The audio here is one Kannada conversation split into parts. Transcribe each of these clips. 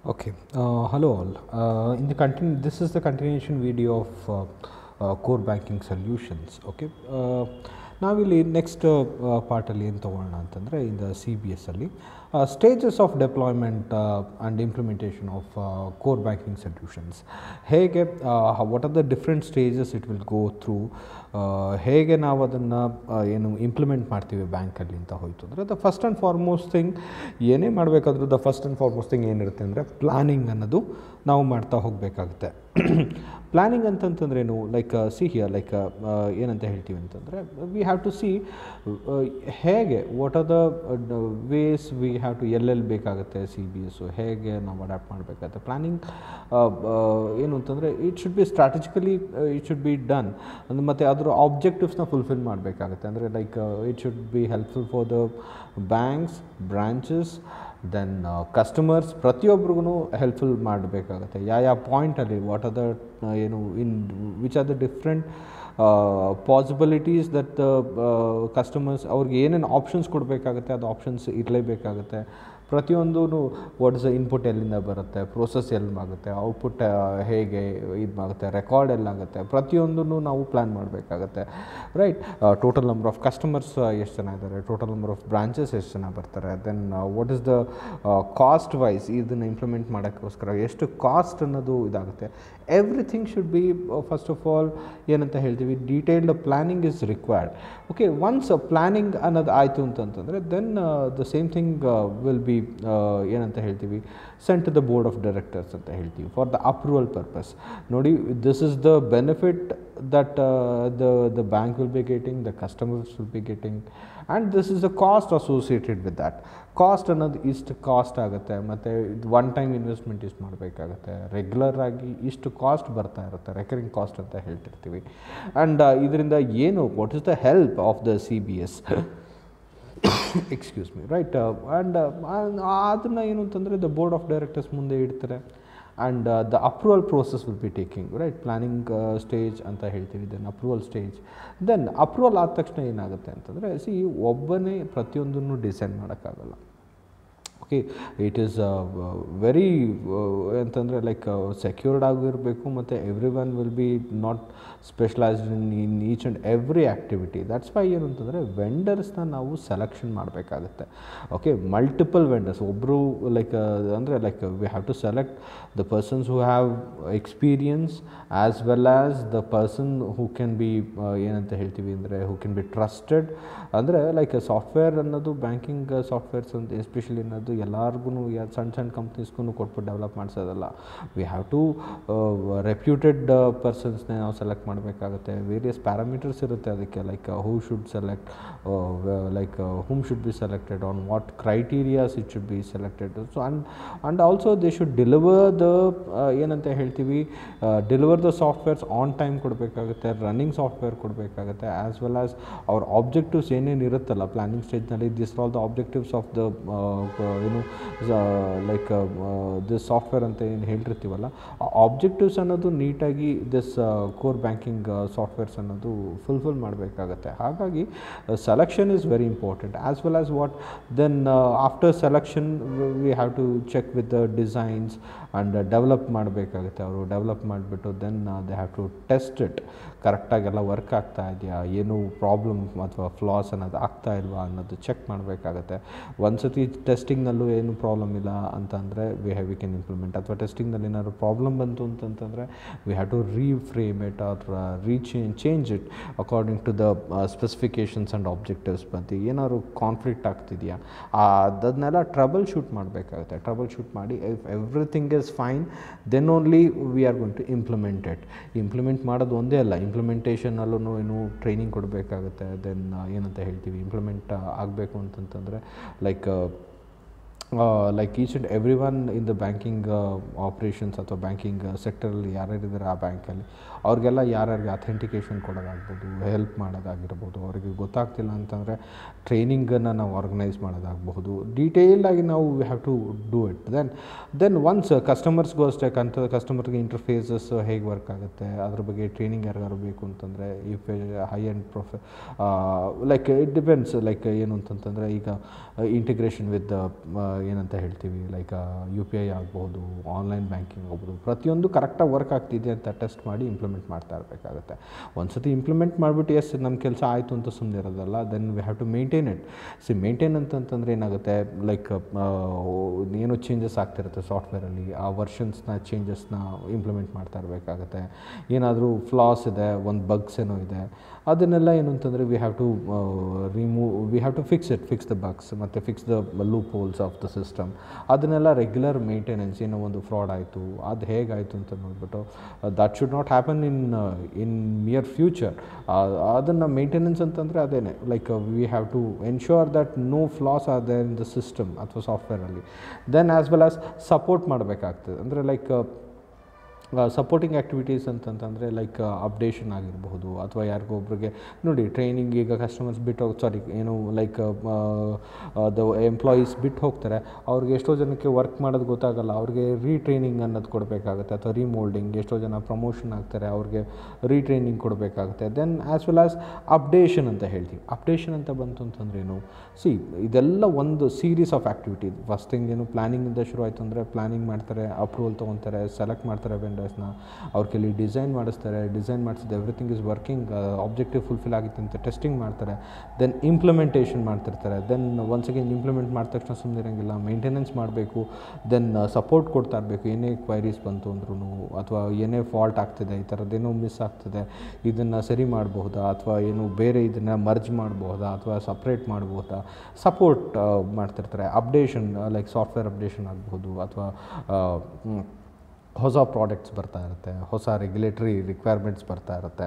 Okay. Hello all. This is the continuation video of core banking solutions. Okay. ನಾವಿಲ್ಲಿ ನೆಕ್ಸ್ಟ್ ಪಾರ್ಟಲ್ಲಿ ಏನು ತೊಗೊಳ್ಳೋಣ ಅಂತಂದರೆ ಇಂದ ಸಿ ಬಿ ಎಸ್ಸಲ್ಲಿ stages of deployment and implementation of core banking solutions ಹೇಗೆ what are the different stages it will go through ಹೇಗೆ ನಾವು ಅದನ್ನು ಏನು ಇಂಪ್ಲಿಮೆಂಟ್ ಮಾಡ್ತೀವಿ ಬ್ಯಾಂಕಲ್ಲಿ ಅಂತ ಹೋಯಿತು ಅಂದರೆ the first and foremost thing ಏನೇ ಮಾಡಬೇಕಾದ್ರೂ the first and foremost thing ಏನಿರುತ್ತೆ ಅಂದರೆ ಪ್ಲ್ಯಾನಿಂಗ್ ಅನ್ನೋದು ನಾವು ಮಾಡ್ತಾ ಹೋಗಬೇಕಾಗುತ್ತೆ. ಪ್ಲ್ಯಾನಿಂಗ್ ಅಂತಂತಂದ್ರೇನು ಲೈಕ್ ಸಿ ಹಿಯರ್ ಲೈಕ್ ಏನಂತ ಹೇಳ್ತೀವಿ ಅಂತಂದರೆ ವಿ ಹ್ಯಾವ್ ಟು ಸಿ ಹೇಗೆ what are the ways we have to ಎಲ್ಲೆಲ್ಲಿ ಬೇಕಾಗುತ್ತೆ ಸಿ ಬಿ ಎಸ್ಸು ಹೇಗೆ ನಾವು ಅಡ್ಯಾಪ್ಟ್ ಮಾಡಬೇಕಾಗುತ್ತೆ. ಪ್ಲ್ಯಾನಿಂಗ್ ಏನು ಅಂತಂದರೆ it should be strategically it should be done ಅಂದರೆ ಮತ್ತು ಅದರ ಆಬ್ಜೆಕ್ಟಿವ್ಸ್ನ ಫುಲ್ಫಿಲ್ ಮಾಡಬೇಕಾಗುತ್ತೆ. ಅಂದರೆ like it should be helpful for the banks branches then customers ಪ್ರತಿಯೊಬ್ಬರಿಗೂ ಹೆಲ್ಪ್ಫುಲ್ ಮಾಡಬೇಕಾಗುತ್ತೆ. ಯಾವ ಪಾಯಿಂಟಲ್ಲಿ ವಾಟ್ ಆರ್ ದ ಏನು in which are the different possibilities that customers ಅವ್ರಿಗೆ ಏನೇನು ಆಪ್ಷನ್ಸ್ ಕೊಡಬೇಕಾಗುತ್ತೆ ಅದು ಆಪ್ಷನ್ಸ್ ಇರಲೇಬೇಕಾಗುತ್ತೆ. ಪ್ರತಿಯೊಂದೂ ವಾಟ್ ಇಸ್ ದ ಇನ್ಪುಟ್ ಎಲ್ಲಿಂದ ಬರುತ್ತೆ, ಪ್ರೋಸೆಸ್ ಎಲ್ಲಾಗುತ್ತೆ, ಔಟ್ಪುಟ್ ಹೇಗೆ ಇದು ಆಗುತ್ತೆ, ರೆಕಾರ್ಡ್ ಎಲ್ಲಾಗುತ್ತೆ, ಪ್ರತಿಯೊಂದನ್ನು ನಾವು ಪ್ಲ್ಯಾನ್ ಮಾಡಬೇಕಾಗತ್ತೆ. Right. Total number of customers ಎಷ್ಟು ಜನ ಇದ್ದಾರೆ, ಟೋಟಲ್ ನಂಬರ್ ಆಫ್ ಬ್ರಾಂಚಸ್ ಎಷ್ಟು ಜನ ಬರ್ತಾರೆ, then what is the cost wise ಇದನ್ನು ಇಂಪ್ಲಿಮೆಂಟ್ ಮಾಡೋಕ್ಕೋಸ್ಕರ ಎಷ್ಟು ಕಾಸ್ಟ್ ಅನ್ನೋದು ಇದಾಗುತ್ತೆ. Everything should be first of all ಏನಂತ ಹೇಳ್ತೀವಿ detailed planning is required. Okay, once planning ಅನ್ನೋದು ಆಯಿತು ಅಂತಂತಂದರೆ then the same thing will be ಏನಂತ ಹೇಳ್ತೀವಿ sent to the board of directors ಅಂತ ಹೇಳ್ತೀವಿ ಫಾರ್ ದ ಅಪ್ರೂವಲ್ ಪರ್ಪಸ್. ನೋಡಿ, this is the benefit that the bank will be getting, the customers will be getting, and this is the cost associated with that. Cost ಅನ್ನೋದು ಇಷ್ಟು ಕಾಸ್ಟ್ ಆಗುತ್ತೆ, ಮತ್ತು ಒನ್ ಟೈಮ್ ಇನ್ವೆಸ್ಟ್ಮೆಂಟ್ ಇಷ್ಟು ಮಾಡಬೇಕಾಗತ್ತೆ, ರೆಗ್ಯುಲರ್ ಆಗಿ ಇಷ್ಟು ಕಾಸ್ಟ್ ಬರ್ತಾ ಇರುತ್ತೆ, ರೆಕರಿಂಗ್ ಕಾಸ್ಟ್ ಅಂತ ಹೇಳ್ತಿರ್ತೀವಿ. ಆ್ಯಂಡ್ ಇದರಿಂದ ಏನು what is the help of the C B S excuse me right. And ಅದನ್ನು ಏನು ಅಂತಂದರೆ ದ ಬೋರ್ಡ್ ಆಫ್ ಡೈರೆಕ್ಟರ್ಸ್ ಮುಂದೆ ಇಡ್ತಾರೆ. And the approval process will be taking right planning stage ಅಂತ ಹೇಳ್ತೀವಿ, then approval stage. Then approval ಆದ ತಕ್ಷಣ ಏನಾಗುತ್ತೆ ಅಂತಂದರೆ ಒಬ್ಬನೇ ಪ್ರತಿಯೊಂದನ್ನು ಡಿಸೈಡ್ ಮಾಡೋಕ್ಕಾಗಲ್ಲ. ಓಕೆ, ಇಟ್ ಈಸ್ ವೆರಿ ಅಂತಂದರೆ ಲೈಕ್ ಸೆಕ್ಯೂರ್ಡ್ ಆಗಿರಬೇಕು, ಮತ್ತು every one will be not specialized in each and every activity. That's why ಏನು ಅಂತಂದರೆ ವೆಂಡರ್ಸ್ನ ನಾವು ಸೆಲೆಕ್ಷನ್ ಮಾಡಬೇಕಾಗುತ್ತೆ. ಓಕೆ, ಮಲ್ಟಿಪಲ್ ವೆಂಡರ್ಸ್, ಒಬ್ಬರು ಲೈಕ್ ಅಂದರೆ like we have to select the persons who have experience as well as the person who can be ಏನಂತ ಹೇಳ್ತೀವಿ ಅಂದರೆ ಹೂ ಕ್ಯಾನ್ ಬಿ ಟ್ರಸ್ಟೆಡ್. ಅಂದರೆ ಲೈಕ್ ಸಾಫ್ಟ್ವೇರ್ ಅನ್ನೋದು ಬ್ಯಾಂಕಿಂಗ್ ಸಾಫ್ಟ್ವೇರ್ಸ್ ಅಂತ ಎಸ್ಪೆಷಲಿ ಅನ್ನೋದು ಎಲ್ಲರಿಗೂ ಸಣ್ಣ ಸಣ್ಣ ಕಂಪ್ನೀಸ್ಗೂ ಕೊಟ್ಬಿಟ್ಟು ಡೆವಲಪ್ ಮಾಡಿಸೋದಲ್ಲ. ವಿ ಹ್ಯಾವ್ ಟು ರೆಪ್ಯೂಟೆಡ್ ಪರ್ಸನ್ಸ್ನೇ ನಾವು ಸೆಲೆಕ್ಟ್ ಮಾಡಬೇಕಾಗುತ್ತೆ. ವೇರಿಯಸ್ ಪ್ಯಾರಾಮೀಟರ್ಸ್ ಇರುತ್ತೆ ಅದಕ್ಕೆ, like who should select, like whom should be selected, on what criterias it should be selected. So and also they should deliver the ಏನಂತ ಹೇಳ್ತೀವಿ deliver the softwares on time ಕೊಡಬೇಕಾಗುತ್ತೆ, ರನ್ನಿಂಗ್ ಸಾಫ್ಟ್ವೇರ್ ಕೊಡಬೇಕಾಗುತ್ತೆ, ಆ್ಯಸ್ ವೆಲ್ ಆಸ್ ಅವ್ರ ಆಬ್ಜೆಕ್ಟಿವ್ಸ್ ಏನೇನು ಇರುತ್ತಲ್ಲ ಪ್ಲ್ಯಾನಿಂಗ್ ಸ್ಟೇಜ್ನಲ್ಲಿ. This all the objectives of the ಏನು ಲೈಕ್ ದಿಸ್ ಸಾಫ್ಟ್ವೇರ್ ಅಂತ ಏನು ಹೇಳಿರ್ತೀವಲ್ಲ, ಆ ಆಬ್ಜೆಕ್ಟಿವ್ಸ್ ಅನ್ನೋದು ನೀಟಾಗಿ ದಿಸ್ ಕೋರ್ ಬ್ಯಾಂಕಿಂಗ್ ಸಾಫ್ಟ್ವೇರ್ಸ್ ಅನ್ನೋದು ಫುಲ್ಫಿಲ್ ಮಾಡಬೇಕಾಗತ್ತೆ. ಹಾಗಾಗಿ selection is very important as well as what then after selection we have to check with the designs and develop ಮಾಡಬೇಕಾಗುತ್ತೆ. ಅವರು ಡೆವಲಪ್ ಮಾಡಿಬಿಟ್ಟು then they have to test it, ಕರೆಕ್ಟಾಗೆಲ್ಲ ವರ್ಕ್ ಆಗ್ತಾ ಇದೆಯಾ, ಏನು ಪ್ರಾಬ್ಲಮ್ ಅಥವಾ ಫ್ಲಾಸ್ ಅನ್ನೋದು ಆಗ್ತಾ ಇಲ್ವಾ ಅನ್ನೋದು ಚೆಕ್ ಮಾಡಬೇಕಾಗತ್ತೆ. ಒಂದು ಸತಿ ಟೆಸ್ಟಿಂಗ್ನಲ್ಲೂ ಏನು ಪ್ರಾಬ್ಲಮ್ ಇಲ್ಲ ಅಂತಂದರೆ ವಿ ಕ್ಯಾನ್ ಇಂಪ್ಲಿಮೆಂಟ್. ಅಥವಾ ಟೆಸ್ಟಿಂಗ್ನಲ್ಲಿ ಏನಾದ್ರು ಪ್ರಾಬ್ಲಮ್ ಬಂತು ಅಂತಂತಂದರೆ we have to reframe it or change it according to the specifications and objectives. ಬಂದು ಏನಾದ್ರು ಕಾನ್ಫ್ಲಿಕ್ಟ್ ಆಗ್ತಿದೆಯಾ ಅದನ್ನೆಲ್ಲ ಟ್ರಬಲ್ ಶೂಟ್ ಮಾಡಬೇಕಾಗುತ್ತೆ. ಟ್ರಬಲ್ ಶೂಟ್ ಮಾಡಿ if everything is fine then only we are going to implement it. Implement ಮಾಡೋದು ಒಂದೇ ಅಲ್ಲ, ಇಂಪ್ಲಿಮೆಂಟೇಷನಲ್ಲೂ ಏನು ಟ್ರೈನಿಂಗ್ ಕೊಡಬೇಕಾಗುತ್ತೆ. ದೆನ್ ಏನಂತ ಹೇಳ್ತೀವಿ ಇಂಪ್ಲಿಮೆಂಟ್ ಆಗಬೇಕು ಅಂತಂತಂದರೆ like each and every one in the banking operations ಅಥವಾ ಬ್ಯಾಂಕಿಂಗ್ ಸೆಕ್ಟರಲ್ಲಿ ಯಾರ್ಯಾರಿದ್ದಾರೆ ಆ ಬ್ಯಾಂಕಲ್ಲಿ ಅವ್ರಿಗೆಲ್ಲ ಯಾರ್ಯಾರಿಗೆ ಅಥೆಂಟಿಕೇಷನ್ ಕೊಡೋದಾಗ್ಬೋದು, ಹೆಲ್ಪ್ ಮಾಡೋದಾಗಿರ್ಬೋದು, ಅವರಿಗೆ ಗೊತ್ತಾಗ್ತಿಲ್ಲ ಅಂತಂದರೆ ಟ್ರೈನಿಂಗನ್ನು ನಾವು ಆರ್ಗನೈಸ್ ಮಾಡೋದಾಗಬಹುದು. ಡೀಟೇಲ್ಡಾಗಿ ನಾವು we have to do it. Then once ಕಸ್ಟಮರ್ಸ್ಗೂ ಅಷ್ಟೇ ಕಸ್ಟಮರ್ಗೆ ಇಂಟರ್ಫೇಸಸ್ ಹೇಗೆ ವರ್ಕ್ ಆಗುತ್ತೆ ಅದ್ರ ಬಗ್ಗೆ ಟ್ರೈನಿಂಗ್ ಯಾರಿಗಾರು ಬೇಕು ಅಂತಂದರೆ if high and like it depends. Like ಏನು ಅಂತಂತಂದರೆ ಈಗ ಇಂಟಿಗ್ರೇಷನ್ ವಿತ್ ಏನಂತ ಹೇಳ್ತೀವಿ ಲೈಕ್ ಯು ಪಿ ಐ ಆಗ್ಬೋದು, ಆನ್ಲೈನ್ ಬ್ಯಾಂಕಿಂಗ್ ಆಗ್ಬೋದು, ಪ್ರತಿಯೊಂದು ಕರೆಕ್ಟಾಗಿ ವರ್ಕ್ ಆಗ್ತಿದೆ ಅಂತ ಟೆಸ್ಟ್ ಮಾಡಿ ಇಂಪ್ಲಿಮೆಂಟ್ ಮಾಡ್ತಾ ಇರಬೇಕಾಗುತ್ತೆ. ಒಂದು ಸತಿ ಇಂಪ್ಲಿಮೆಂಟ್ ಮಾಡಿಬಿಟ್ಟು ಎಸ್ ನಮ್ಮ ಕೆಲಸ ಆಯಿತು ಅಂತ ಸುಮ್ಮನೆ ಇರೋದಲ್ಲ, then we have to maintain it. Maintain ಅಂತಂತಂದರೆ ಏನಾಗುತ್ತೆ, ಲೈಕ್ ಏನೋ ಚೇಂಜಸ್ ಆಗ್ತಿರುತ್ತೆ ಸಾಫ್ಟ್ವೇರಲ್ಲಿ, ಆ ವರ್ಷನ್ಸ್ನ ಚೇಂಜಸ್ನ ಇಂಪ್ಲಿಮೆಂಟ್ ಮಾಡ್ತಾ ಇರಬೇಕಾಗುತ್ತೆ. ಏನಾದರೂ ಫ್ಲಾಸ್ ಇದೆ, ಒಂದು ಬಗ್ಸ್ ಏನೋ ಇದೆ, ಅದನ್ನೆಲ್ಲ ಏನು ಅಂತಂದರೆ we have to fix the bugs ಮತ್ತು fix the loopholes of the system. ಅದನ್ನೆಲ್ಲ ರೆಗ್ಯುಲರ್ ಮೇಂಟೆನೆನ್ಸ್, ಏನೋ ಒಂದು ಫ್ರಾಡ್ ಆಯಿತು ಅದು ಹೇಗಾಯಿತು ಅಂತ ನೋಡಿಬಿಟ್ಟು that should not happen in near future. ಅದನ್ನು ಮೇಂಟೆನೆನ್ಸ್ ಅಂತಂದರೆ ಅದೇನೆ, like we have to ensure that no flaws are there in the system ಅಥವಾ ಸಾಫ್ಟ್ವೇರಲ್ಲಿ. Then as well as support ಮಾಡಬೇಕಾಗ್ತದೆ. ಅಂದರೆ ಲೈಕ್ ಸಪೋರ್ಟಿಂಗ್ ಆ್ಯಕ್ಟಿವಿಟೀಸ್ ಅಂತಂತಂದರೆ ಲೈಕ್ ಅಪ್ಡೇಷನ್ ಆಗಿರಬಹುದು, ಅಥವಾ ಯಾರಿಗೋ ಒಬ್ರಿಗೆ ನೋಡಿ ಟ್ರೈನಿಂಗ್, ಈಗ ಕಸ್ಟಮರ್ಸ್ ಲೈಕ್ ದ ಎಂಪ್ಲಾಯೀಸ್ ಬಿಟ್ಟು ಹೋಗ್ತಾರೆ, ಅವ್ರಿಗೆ ಎಷ್ಟೋ ಜನಕ್ಕೆ ವರ್ಕ್ ಮಾಡೋದು ಗೊತ್ತಾಗಲ್ಲ, ಅವ್ರಿಗೆ ರೀಟ್ರೈನಿಂಗ್ ಅನ್ನೋದು ಕೊಡಬೇಕಾಗುತ್ತೆ, ಅಥವಾ ರೀಮೋಲ್ಡಿಂಗ್. ಎಷ್ಟೋ ಜನ ಪ್ರಮೋಷನ್ ಆಗ್ತಾರೆ, ಅವ್ರಿಗೆ ರೀಟ್ರೈನಿಂಗ್ ಕೊಡಬೇಕಾಗುತ್ತೆ. Then as well as updation ಅಂತ ಹೇಳ್ತೀವಿ. ಅಪ್ಡೇಷನ್ ಅಂತ ಬಂತು ಅಂತಂದ್ರೇನು, ಇದೆಲ್ಲ ಒಂದು series of activity. First thing ಏನು, ಪ್ಲ್ಯಾನಿಂಗಿಂದ ಶುರು ಆಯಿತು ಅಂದರೆ ಪ್ಲ್ಯಾನಿಂಗ್ ಮಾಡ್ತಾರೆ, ಅಪ್ರೂವಲ್ ತೊಗೊತಾರೆ, ಸೆಲೆಕ್ಟ್ ಮಾಡ್ತಾರೆ ವೆಂಡರ್ಸ್ನ, ಅವ್ರ ಕೈಲಿ ಡಿಸೈನ್ ಮಾಡಿಸ್ತಾರೆ, ಡಿಸೈನ್ ಮಾಡಿಸಿದ್ದು everything is working, objective fulfil ಆಗಿತ್ತು ಅಂತ ಟೆಸ್ಟಿಂಗ್ ಮಾಡ್ತಾರೆ. ದೆನ್ ಇಂಪ್ಲಿಮೆಂಟೇಷನ್ ಮಾಡ್ತಿರ್ತಾರೆ. ದೆನ್ ಒನ್ಸ್ ಅಗೇನ್ ಇಂಪ್ಲಿಮೆಂಟ್ ಮಾಡಿದ ತಕ್ಷಣ ಸುಮ್ಮನೆ ಇರೋಂಗಿಲ್ಲ, ಮೇಂಟೆನೆನ್ಸ್ ಮಾಡಬೇಕು. ದೆನ್ ಸಪೋರ್ಟ್ ಕೊಡ್ತಾ ಇರಬೇಕು, ಏನೇ ಕ್ವೈರೀಸ್ ಬಂತು ಅಂದ್ರೂ, ಅಥವಾ ಏನೇ ಫಾಲ್ಟ್ ಆಗ್ತಿದೆ, ಈ ಥರದ್ದೇನೋ ಮಿಸ್ ಆಗ್ತಿದೆ, ಇದನ್ನು ಸರಿ ಮಾಡಬಹುದಾ, ಅಥವಾ ಏನು ಬೇರೆ ಇದನ್ನು ಮರ್ಜ್ ಮಾಡಬಹುದಾ, ಅಥವಾ ಸಪ್ರೇಟ್ ಮಾಡಬಹುದಾ, ಸಪೋರ್ಟ್ ಮಾಡ್ತಿರ್ತಾರೆ. ಅಪ್ಡೇಷನ್ ಲೈಕ್ ಸಾಫ್ಟ್ವೇರ್ ಅಪ್ಡೇಷನ್ ಆಗಬಹುದು, ಅಥವಾ ಹೊಸ ಪ್ರಾಡಕ್ಟ್ಸ್ ಬರ್ತಾ ಇರುತ್ತೆ, ಹೊಸ ರೆಗ್ಯುಲೇಟರಿ ರಿಕ್ವೈರ್ಮೆಂಟ್ಸ್ ಬರ್ತಾ ಇರುತ್ತೆ,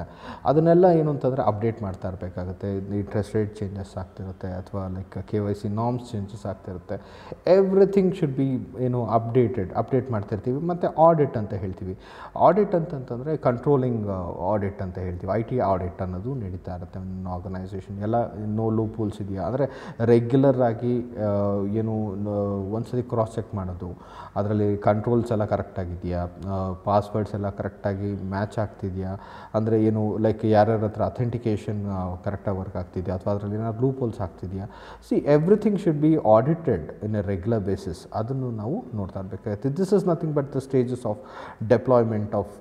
ಅದನ್ನೆಲ್ಲ ಏನು ಅಂತಂದರೆ ಅಪ್ಡೇಟ್ ಮಾಡ್ತಾ ಇರಬೇಕಾಗುತ್ತೆ. ಇಂಟ್ರೆಸ್ಟ್ ರೇಟ್ ಚೇಂಜಸ್ ಆಗ್ತಿರುತ್ತೆ, ಅಥವಾ ಲೈಕ್ KYC ನಾರ್ಮ್ಸ್ ಚೇಂಜಸ್ ಆಗ್ತಿರುತ್ತೆ. ಎವ್ರಿಥಿಂಗ್ ಶುಡ್ ಬಿ ಅಪ್ಡೇಟ್ ಮಾಡ್ತಿರ್ತೀವಿ. ಮತ್ತು ಆಡಿಟ್ ಅಂತ ಹೇಳ್ತೀವಿ. ಆಡಿಟ್ ಅಂತಂತಂದರೆ ಕಂಟ್ರೋಲಿಂಗ್ ಆಡಿಟ್ ಅಂತ ಹೇಳ್ತೀವಿ. IT ಆಡಿಟ್ ಅನ್ನೋದು ನಡೀತಾ ಇರುತ್ತೆ ಒಂದು ಆರ್ಗನೈಸೇಷನ್. ಎಲ್ಲ ನೋ ಲೂಪ್ ಹೋಲ್ಸ್ ಇದೆಯಾ, ಅಂದರೆ ರೆಗ್ಯುಲರ್ ಆಗಿ ಒಂದ್ಸತಿ ಕ್ರಾಸ್ ಚೆಕ್ ಮಾಡೋದು, ಅದರಲ್ಲಿ ಕಂಟ್ರೋಲ್ಸ್ ಎಲ್ಲ ಕರೆಕ್ಟಾಗಿದೆಯಾ, ಪಾಸ್ವರ್ಡ್ಸ್ ಎಲ್ಲ ಕರೆಕ್ಟಾಗಿ ಮ್ಯಾಚ್ ಆಗ್ತಿದೆಯಾ, ಅಂದರೆ ಏನು ಲೈಕ್ ಯಾರ್ಯಾರ ಹತ್ರ ಅಥೆಂಟಿಕೇಷನ್ ಕರೆಕ್ಟಾಗಿ ವರ್ಕ್ ಆಗ್ತಿದೆಯಾ, ಅಥವಾ ಅದರಲ್ಲಿ ಏನಾದ್ರು ಲೂಪ್ ಹೋಲ್ಸ್ ಆಗ್ತಿದೆಯಾ. Everything should be audited in a regular basis. ಅದನ್ನು ನಾವು ನೋಡ್ತಾ ಇರಬೇಕಾಗುತ್ತೆ. This is nothing but the stages of deployment of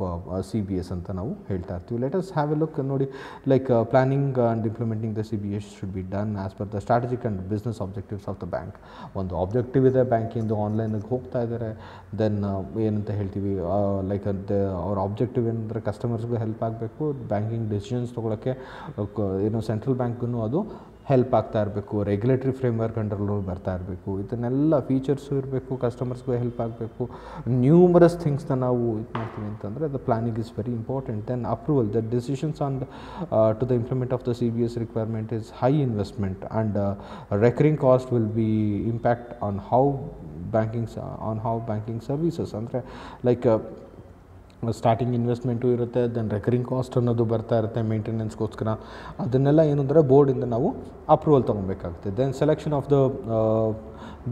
CBS ಅಂತ ನಾವು ಹೇಳ್ತಾ ಇರ್ತೀವಿ. Let us have a look. ನೋಡಿ, like planning and implementing the CBS should be done as per the strategic and business objectives of the bank. ಒಂದು ಆಬ್ಜೆಕ್ಟಿವ್ ಇದೆ, ಬ್ಯಾಂಕಿಂದು ಆನ್ಲೈನಿಗೆ ಹೋಗ್ತಾ ಇದ್ದಾರೆ. ದೆನ್ ಏನಂತ ಹೇಳ್ತೀವಿ, ಲೈಕ್ ಅವ್ರ ಆಬ್ಜೆಕ್ಟಿವ್ ಏನಂದರೆ ಕಸ್ಟಮರ್ಸ್ಗೂ ಹೆಲ್ಪ್ ಆಗಬೇಕು, ಬ್ಯಾಂಕಿಂಗ್ ಡಿಸಿಷನ್ಸ್ ತೊಗೊಳಕ್ಕೆ ಸೆಂಟ್ರಲ್ ಬ್ಯಾಂಕ್ಗೂ ಅದು ಹೆಲ್ಪ್ ಆಗ್ತಾ ಇರಬೇಕು, ರೆಗ್ಯುಲೇಟರಿ ಫ್ರೇಮ್ವರ್ಕ್ ಅಂಡರ್ಲೂ ಬರ್ತಾ ಇರಬೇಕು, ಇದನ್ನೆಲ್ಲ ಫೀಚರ್ಸು ಇರಬೇಕು, ಕಸ್ಟಮರ್ಸ್ಗೂ ಹೆಲ್ಪ್ ಆಗಬೇಕು. ನ್ಯೂಮರಸ್ ಥಿಂಗ್ಸ್ನ ನಾವು ಇದು ಮಾಡ್ತೀವಿ ಅಂತಂದರೆ the planning is very important. Then approval, the decisions on to the implement of the CBS requirement is high investment and recurring cost will be impact on how banking services. ಅಂದರೆ ಲೈಕ್ ಸ್ಟಾರ್ಟಿಂಗ್ ಇನ್ವೆಸ್ಟ್ಮೆಂಟು ಇರುತ್ತೆ, ದೆನ್ ರೆಕರಿಂಗ್ ಕಾಸ್ಟ್ ಅನ್ನೋದು ಬರ್ತಾ ಇರುತ್ತೆ ಮೇಂಟೆನೆನ್ಸ್ಗೋಸ್ಕರ. ಅದನ್ನೆಲ್ಲ ಏನಂದರೆ ಬೋರ್ಡಿಂದ ನಾವು ಅಪ್ರೂವಲ್ ತೊಗೊಬೇಕಾಗುತ್ತೆ. Then selection of the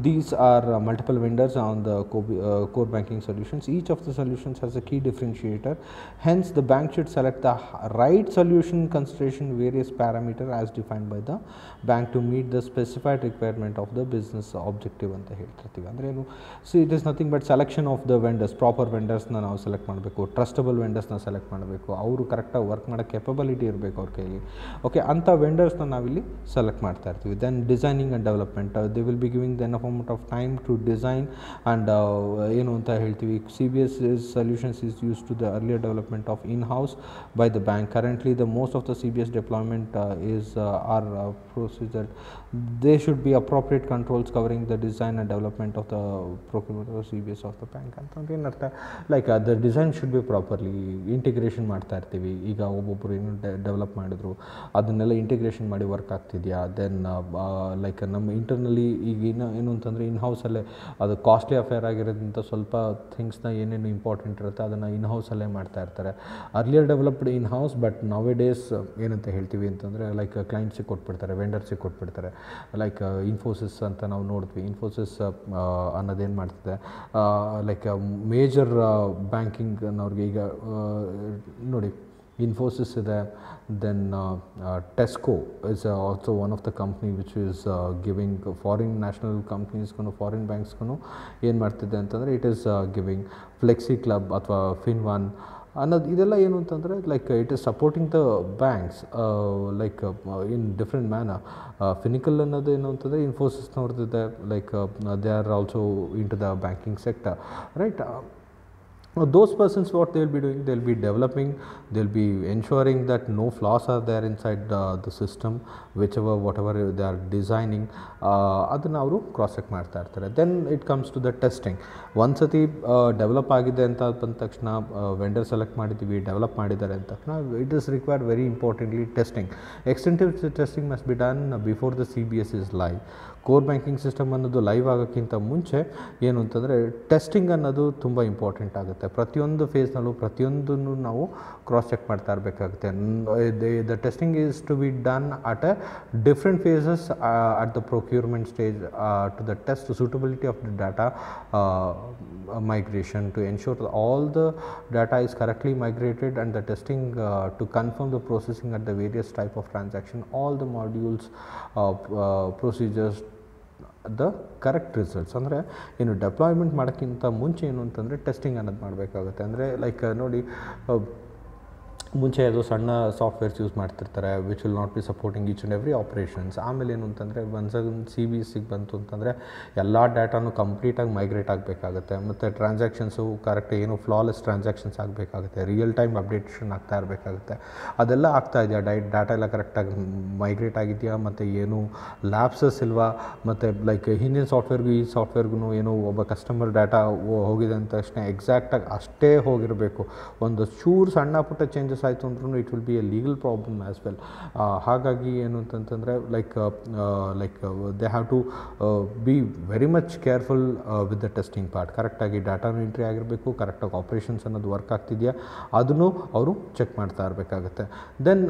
these are multiple vendors on the core banking solutions. Each of the solutions has a key differentiator. Hence, the bank should select the right solution consideration various parameter as defined by the bank to meet the specified requirement of the business objective ಅಂತ ಹೇಳ್ತಿರ್ತೀವಿ. ಅಂದರೆ ಏನು, it is nothing but selection of the vendors. Proper ವೆಂಡರ್ಸ್ನ ನಾವು ಸೆಲೆಕ್ಟ್ ಮಾಡಬೇಕು, ಟ್ರಸ್ಟಬಲ್ ವೆಂಡರ್ಸ್ನ ಸೆಲೆಕ್ಟ್ ಮಾಡಬೇಕು, ಅವರು ಕರೆಕ್ಟಾಗಿ ವರ್ಕ್ ಮಾಡೋ ಕೆಪಬಿಲಿಟಿ ಇರಬೇಕು ಅವ್ರ ಕೈಲಿ. ಓಕೆ, ಅಂಥ ವೆಂಡರ್ಸ್ನ ನಾವಿಲ್ಲಿ ಸೆಲೆಕ್ಟ್ ಮಾಡ್ತಾ ಇರ್ತೀವಿ. Then designing and development, they will be giving then amount of time to design and ಏನು ಅಂತ ಹೇಳ್ತೀವಿ, CBS solutions is used to the earlier development of in-house by the bank. Currently the most of the CBS deployment are procedure. There should be appropriate controls covering the design and development of the procurement of CBS of the bank. ಅಂತಂದ್ರೆ ಏನರ್ಥ, like the design should be properly integration ಮಾಡ್ತಾ ಇರ್ತೀವಿ. ಈಗ ಒಬ್ಬೊಬ್ಬರು ಏನು ಡೆವಲಪ್ ಮಾಡಿದ್ರು ಅದನ್ನೆಲ್ಲ ಇಂಟಿಗ್ರೇಷನ್ ಮಾಡಿ ವರ್ಕ್ ಆಗ್ತಿದೆಯಾ. ದೆನ್ ಲೈಕ್ ನಮ್ಮ ಇಂಟರ್ನಲಿ ಈಗ ಏನು ಅಂತಂದರೆ ಇನ್ಹೌಸಲ್ಲೇ ಅದು ಕಾಸ್ಟ್ಲಿ ಅಫೇರ್ ಆಗಿರೋದ್ರಿಂದ ಸ್ವಲ್ಪ ಥಿಂಗ್ಸ್ನ ಏನೇನು ಇಂಪಾರ್ಟೆಂಟ್ ಇರುತ್ತೆ ಅದನ್ನು ಇನ್ಹೌಸಲ್ಲೇ ಮಾಡ್ತಾ ಇರ್ತಾರೆ. Earlier developed in-house, but now days ಏನಂತ ಹೇಳ್ತೀವಿ ಅಂತಂದರೆ ಲೈಕ್ ಕ್ಲೈಂಟ್ಸಿಗೆ ಕೊಟ್ಬಿಡ್ತಾರೆ, ವೆಂಡರ್ಸಿಗೆ ಕೊಟ್ಬಿಡ್ತಾರೆ. ಲೈಕ್ ಇನ್ಫೋಸಿಸ್ ಅಂತ ನಾವು ನೋಡಿದ್ವಿ. ಇನ್ಫೋಸಿಸ್ ಅನ್ನೋದೇನು ಮಾಡ್ತಿದೆ, ಲೈಕ್ ಮೇಜರ್ ಬ್ಯಾಂಕಿಂಗ್ ಅನ್ನೋರಿಗೆ ಈಗ ನೋಡಿ Infosys ಇದೆ, then Tesco is also one of the company which is giving foreign national ಕಂಪ್ನೀಸ್ಗೂ ಫಾರಿನ್ ಬ್ಯಾಂಕ್ಸ್ಗೂ ಏನು ಮಾಡ್ತಿದೆ ಅಂತಂದರೆ it is giving Flexcube ಅಥವಾ ಫಿನ್ವಾನ್ ಅನ್ನೋದು. ಇದೆಲ್ಲ ಏನು ಅಂತಂದರೆ like it is supporting the banks like in different manner. Finacle ಅನ್ನೋದು ಏನು ಅಂತಂದರೆ ಇನ್ಫೋಸಿಸ್ನವ್ರದ್ದಿದೆ, like they are also in to the banking sector, right. Those persons, what they will be doing, they will be developing, they will be ensuring that no flaws are there inside the system, whatever they are designing, ಅದನ್ನು ಅವರು ಕ್ರಾಸ್ ಚೆಕ್ ಮಾಡ್ತಾ ಇರ್ತಾರೆ. Then it comes to the testing. ಒಂದು ಸತಿ ಡೆವಲಪ್ ಆಗಿದೆ ಅಂತ ಬಂದ ತಕ್ಷಣ, ವೆಂಡರ್ ಸೆಲೆಕ್ಟ್ ಮಾಡಿದ್ದೀವಿ, ಡೆವಲಪ್ ಮಾಡಿದ್ದಾರೆ ಅಂತ ತಕ್ಷಣ, it is required very importantly testing. Extensive testing must be done before the CBS is live. Core banking system ಅನ್ನೋದು ಲೈವ್ ಆಗೋಕ್ಕಿಂತ ಮುಂಚೆ ಏನು ಅಂತಂದರೆ ಟೆಸ್ಟಿಂಗ್ ಅನ್ನೋದು ತುಂಬ ಇಂಪಾರ್ಟೆಂಟ್ ಆಗುತ್ತೆ. ಪ್ರತಿಯೊಂದು ಫೇಸ್ನಲ್ಲೂ ಪ್ರತಿಯೊಂದನ್ನು ನಾವು ಕ್ರಾಸ್ ಚೆಕ್ ಮಾಡ್ತಾ ಇರಬೇಕಾಗುತ್ತೆ. The testing is to be done at a different phases at the procurement stage to the test suitability of the data migration, to ensure that all the data is correctly migrated, and the testing to confirm the processing at the various type of transaction, all the modules, procedures, the correct results. ಅಂದರೆ ಏನು ಡೆಪ್ಲಾಯ್ಮೆಂಟ್ ಮಾಡೋಕ್ಕಿಂತ ಮುಂಚೆ ಏನು ಅಂತಂದರೆ ಟೆಸ್ಟಿಂಗ್ ಅನ್ನೋದು ಮಾಡಬೇಕಾಗುತ್ತೆ. ಅಂದರೆ ಲೈಕ್ ನೋಡಿ, ಮುಂಚೆ ಅದು ಸಣ್ಣ ಸಾಫ್ಟ್ವೇರ್ಸ್ ಯೂಸ್ ಮಾಡ್ತಿರ್ತಾರೆ which will not be supporting each and every operations. ಆಮೇಲೆ ಏನು ಅಂತಂದರೆ ಒಂದ್ಸಲ CBSಗೆ ಬಂತು ಅಂತಂದರೆ ಎಲ್ಲ ಡಾಟಾನು ಕಂಪ್ಲೀಟಾಗಿ ಮೈಗ್ರೇಟ್ ಆಗಬೇಕಾಗುತ್ತೆ. ಮತ್ತು ಟ್ರಾನ್ಸಾಕ್ಷನ್ಸು ಕರೆಕ್ಟ್ ಏನು ಫ್ಲಾಲೆಸ್ ಟ್ರಾನ್ಸಾಕ್ಷನ್ಸ್ ಆಗಬೇಕಾಗುತ್ತೆ, ರಿಯಲ್ ಟೈಮ್ ಅಪ್ಡೇಷನ್ ಆಗ್ತಾ ಇರಬೇಕಾಗುತ್ತೆ. ಅದೆಲ್ಲ ಆಗ್ತಾ ಇದೆಯಾ, ಡಾಟಾ ಎಲ್ಲ ಕರೆಕ್ಟಾಗಿ ಮೈಗ್ರೇಟ್ ಆಗಿದೆಯಾ, ಮತ್ತು ಏನು ಲ್ಯಾಪ್ಸಸ್ ಇಲ್ವಾ, ಮತ್ತು ಲೈಕ್ ಹಿಂದಿನ ಸಾಫ್ಟ್ವೇರ್ಗೂ ಈ ಸಾಫ್ಟ್ವೇರ್ಗೂ ಏನು ಒಬ್ಬ ಕಸ್ಟಮರ್ ಡಾಟಾ ಹೋಗಿದೆ ಅಂದ ತಕ್ಷಣ ಎಕ್ಸಾಕ್ಟಾಗಿ ಅಷ್ಟೇ ಹೋಗಿರಬೇಕು. ಒಂದು ಚೂರು ಸಣ್ಣ ಪುಟ್ಟ ಚೇಂಜಸ್ ಆಯಿತು ಅಂದ್ರೂ it will be a legal problem as well. ಹಾಗಾಗಿ ಏನು ಅಂತಂತಂದರೆ like they have to be very much careful with the testing part. ಕರೆಕ್ಟಾಗಿ ಡಾಟಾನು ಎಂಟ್ರಿ ಆಗಿರಬೇಕು, ಕರೆಕ್ಟಾಗಿ ಆಪ್ರೇಷನ್ಸ್ ಅನ್ನೋದು ವರ್ಕ್ ಆಗ್ತಿದೆಯಾ ಅದನ್ನು ಅವರು ಚೆಕ್ ಮಾಡ್ತಾ ಇರಬೇಕಾಗುತ್ತೆ. Then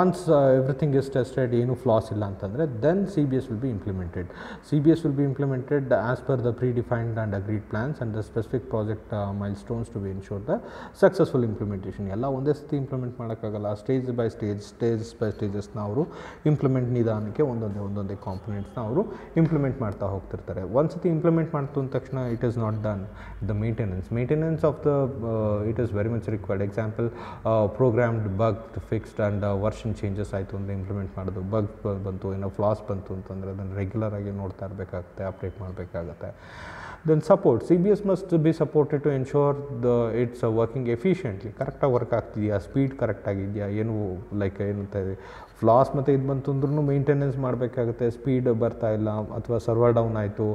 once everything is tested, ಏನು ಫ್ಲಾಸ್ ಇಲ್ಲ ಅಂತಂದರೆ then CBS will be implemented. CBS will be implemented as per the predefined and agreed plans and the specific project milestones to be ensure the successful implementation. ಎಲ್ಲ ಒಂದೇ ಇಂಪ್ಲಿಮೆಂಟ್ ಮಾಡೋಕ್ಕಾಗಲ್ಲ. ಸ್ಟೇಜ್ ಬೈ ಸ್ಟೇಜಸ್ನ ಅವರು ಇಂಪ್ಲಿಮೆಂಟ್ ನಿಧಾನಕ್ಕೆ ಒಂದೊಂದೇ ಕಾಂಪೊನೆಂಟ್ಸ್ನ ಅವರು ಇಂಪ್ಲಿಮೆಂಟ್ ಮಾಡ್ತಾ ಹೋಗ್ತಿರ್ತಾರೆ. ಒಂದು ಸತಿ ಇಂಪ್ಲಿಮೆಂಟ್ ಮಾಡ್ತು ಅಂದ ತಕ್ಷಣ it is not done. The maintenance of the it is very much required. Example, programmed bug fixed and version changes ಆಯಿತು ಅಂದರೆ ಇಂಪ್ಲಿಮೆಂಟ್ ಮಾಡೋದು, ಬಗ್ ಬಂತು, ಏನೋ ಫ್ಲಾಸ್ ಬಂತು ಅಂತಂದರೆ ಅದನ್ನು ರೆಗ್ಯುಲರಾಗಿ ನೋಡ್ತಾ ಇರಬೇಕಾಗುತ್ತೆ, ಅಪ್ಡೇಟ್ ಮಾಡಬೇಕಾಗತ್ತೆ. Then support. CBS must be supported to ensure it's working efficiently. ಕರೆಕ್ಟಾಗಿ ವರ್ಕ್ ಆಗ್ತಿದೆಯಾ, ಸ್ಪೀಡ್ ಕರೆಕ್ಟಾಗಿದೆಯಾ, ಏನು ಲೈಕ್ ಏನಂತ ಫ್ಲಾಸ್ ಮತ್ತು ಇದು ಬಂತು ಅಂದ್ರೂ ಮೇಂಟೆನೆನ್ಸ್ ಮಾಡಬೇಕಾಗುತ್ತೆ. ಸ್ಪೀಡ್ ಬರ್ತಾ ಇಲ್ಲ ಅಥವಾ ಸರ್ವರ್ ಡೌನ್ ಆಯಿತು,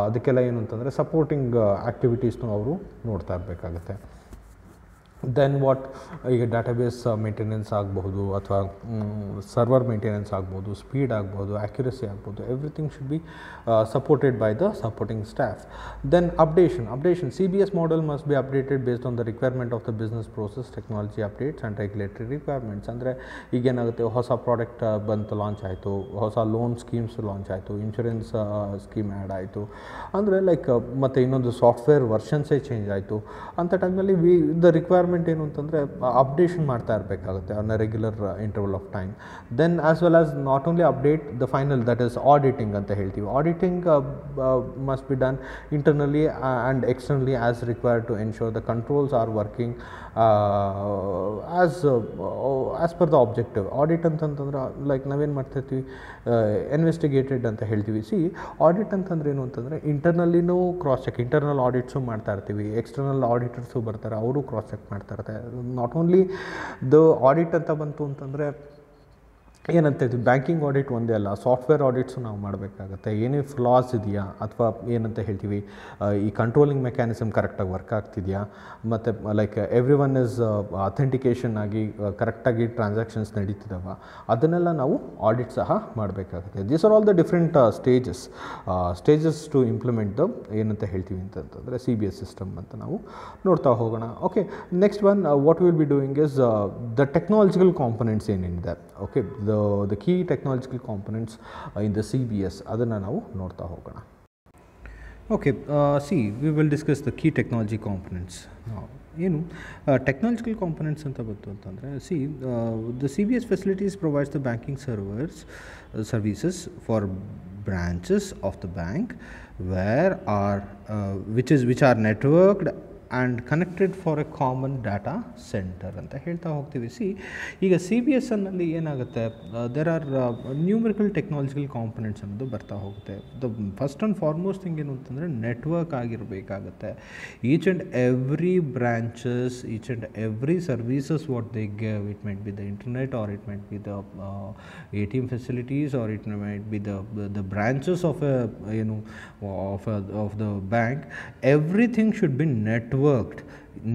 ಅದಕ್ಕೆಲ್ಲ ಏನು ಅಂತಂದರೆ ಸಪೋರ್ಟಿಂಗ್ ಆ್ಯಕ್ಟಿವಿಟೀಸ್ನು ಅವರು ನೋಡ್ತಾ ಇರಬೇಕಾಗುತ್ತೆ. ದೆನ್ ವಾಟ್, ಈಗ ಡಾಟಾಬೇಸ್ ಮೇಂಟೆನೆನ್ಸ್ ಆಗಬಹುದು ಅಥವಾ ಸರ್ವರ್ ಮೇಂಟೆನೆನ್ಸ್ ಆಗ್ಬೋದು, ಸ್ಪೀಡ್ ಆಗ್ಬೋದು, ಆ್ಯಕ್ಯುರಸಿ ಆಗ್ಬೋದು, everything should be supported by the supporting staff. Then updation. CBS model must be updated based on the requirement of the business process, technology updates and regulatory requirements. ಅಂದರೆ ಈಗೇನಾಗುತ್ತೆ, ಹೊಸ ಪ್ರಾಡಕ್ಟ್ ಬಂತು, ಲಾಂಚ್ ಆಯಿತು, ಹೊಸ ಲೋನ್ ಸ್ಕೀಮ್ಸ್ ಲಾಂಚ್ ಆಯಿತು, ಇನ್ಶೂರೆನ್ಸ್ ಸ್ಕೀಮ್ ಆ್ಯಡ್ ಆಯಿತು ಅಂದರೆ ಲೈಕ್ ಮತ್ತು ಇನ್ನೊಂದು ಸಾಫ್ಟ್ವೇರ್ ವರ್ಷನ್ಸೇ ಚೇಂಜ್ ಆಯಿತು ಅಂಥ ಟೈಮಲ್ಲಿ ದ ರಿಕ್ವೈರ್ಮೆಂಟ್ ಏನು ಅಂತಂದರೆ ಅಪ್ಡೇಷನ್ ಮಾಡ್ತಾ ಇರಬೇಕಾಗುತ್ತೆ on a regular interval of time. Then as well as not only update the final, that is auditing ಅಂತ ಹೇಳ್ತೀವಿ. Auditing must be done internally and externally as required to ensure the controls are working as per the objective. Audit ಅಂತಂತಂದ್ರೆ ಲೈಕ್ ನಾವೇನು ಮಾಡ್ತಿರ್ತೀವಿ, ಇನ್ವೆಸ್ಟಿಗೇಟೆಡ್ ಅಂತ ಹೇಳ್ತೀವಿ. ಆಡಿಟ್ ಅಂತಂದ್ರೆ ಏನು ಅಂತಂದರೆ ಇಂಟರ್ನಲ್ಲಿನೂ ಕ್ರಾಸ್ ಚೆಕ್, ಇಂಟರ್ನಲ್ ಆಡಿಟ್ಸು ಮಾಡ್ತಾ ಇರ್ತೀವಿ, ಎಕ್ಸ್ಟರ್ನಲ್ ಆಡಿಟರ್ಸು ಬರ್ತಾರೆ, ಅವರು ಕ್ರಾಸ್ ಚೆಕ್ ಮಾಡ್ತಾ ಇರ್ತಾರೆ. ನಾಟ್ ಓನ್ಲಿ ದ ಆಡಿಟ್ ಅಂತ ಬಂತು ಅಂತಂದರೆ ಏನಂತ ಹೇಳ್ತೀವಿ, ಬ್ಯಾಂಕಿಂಗ್ ಆಡಿಟ್ ಒಂದೇ ಅಲ್ಲ, ಸಾಫ್ಟ್ವೇರ್ ಆಡಿಟ್ಸು ನಾವು ಮಾಡಬೇಕಾಗತ್ತೆ. ಏನೇ ಫ್ಲಾಸ್ ಇದೆಯಾ ಅಥವಾ ಏನಂತ ಹೇಳ್ತೀವಿ, ಈ ಕಂಟ್ರೋಲಿಂಗ್ ಮೆಕ್ಯಾನಿಸಮ್ ಕರೆಕ್ಟಾಗಿ ವರ್ಕ್ ಆಗ್ತಿದೆಯಾ, ಮತ್ತು like every one is authentication ಆಗಿ ಕರೆಕ್ಟಾಗಿ ಟ್ರಾನ್ಸಾಕ್ಷನ್ಸ್ ನಡೀತಿದ್ದಾವ, ಅದನ್ನೆಲ್ಲ ನಾವು ಆಡಿಟ್ ಸಹ ಮಾಡಬೇಕಾಗುತ್ತೆ. These are all the different stages to implement the ಏನಂತ ಹೇಳ್ತೀವಿ ಅಂತಂದರೆ CBS ಸಿಸ್ಟಮ್ ಅಂತ ನಾವು ನೋಡ್ತಾ ಹೋಗೋಣ. Okay, next one what will be doing is the technological components ಏನೇನಿದೆ. Okay, the key technological components in the CBS, ಅದನ್ನು ನಾವು ನೋಡ್ತಾ ಹೋಗೋಣ. Okay, we will discuss the key technology components now. ಏನು ಟೆಕ್ನಾಲಜಿಕಲ್ ಕಾಂಪೊನೆಂಟ್ಸ್ ಅಂತ ಬಂತು ಅಂತಂದರೆ the CBS facilities provides the banking services for branches of the bank which are networked and connected for a common data center ಅಂತ ಹೇಳ್ತಾ ಹೋಗ್ತೀವಿ. ಈಗ CBS ಅನ್ನಲ್ಲಿ ಏನಾಗುತ್ತೆ, there are numerical technological components ಅನ್ನೋದು ಬರ್ತಾ ಹೋಗುತ್ತೆ. The first and foremost thing ಏನು ಅಂತಂದರೆ ನೆಟ್ವರ್ಕ್ ಆಗಿರಬೇಕಾಗತ್ತೆ. Each and every branches, each and every services what they give, it might be the internet or it might be the ATM facilities or it might be the branches of the bank, everything should be networked.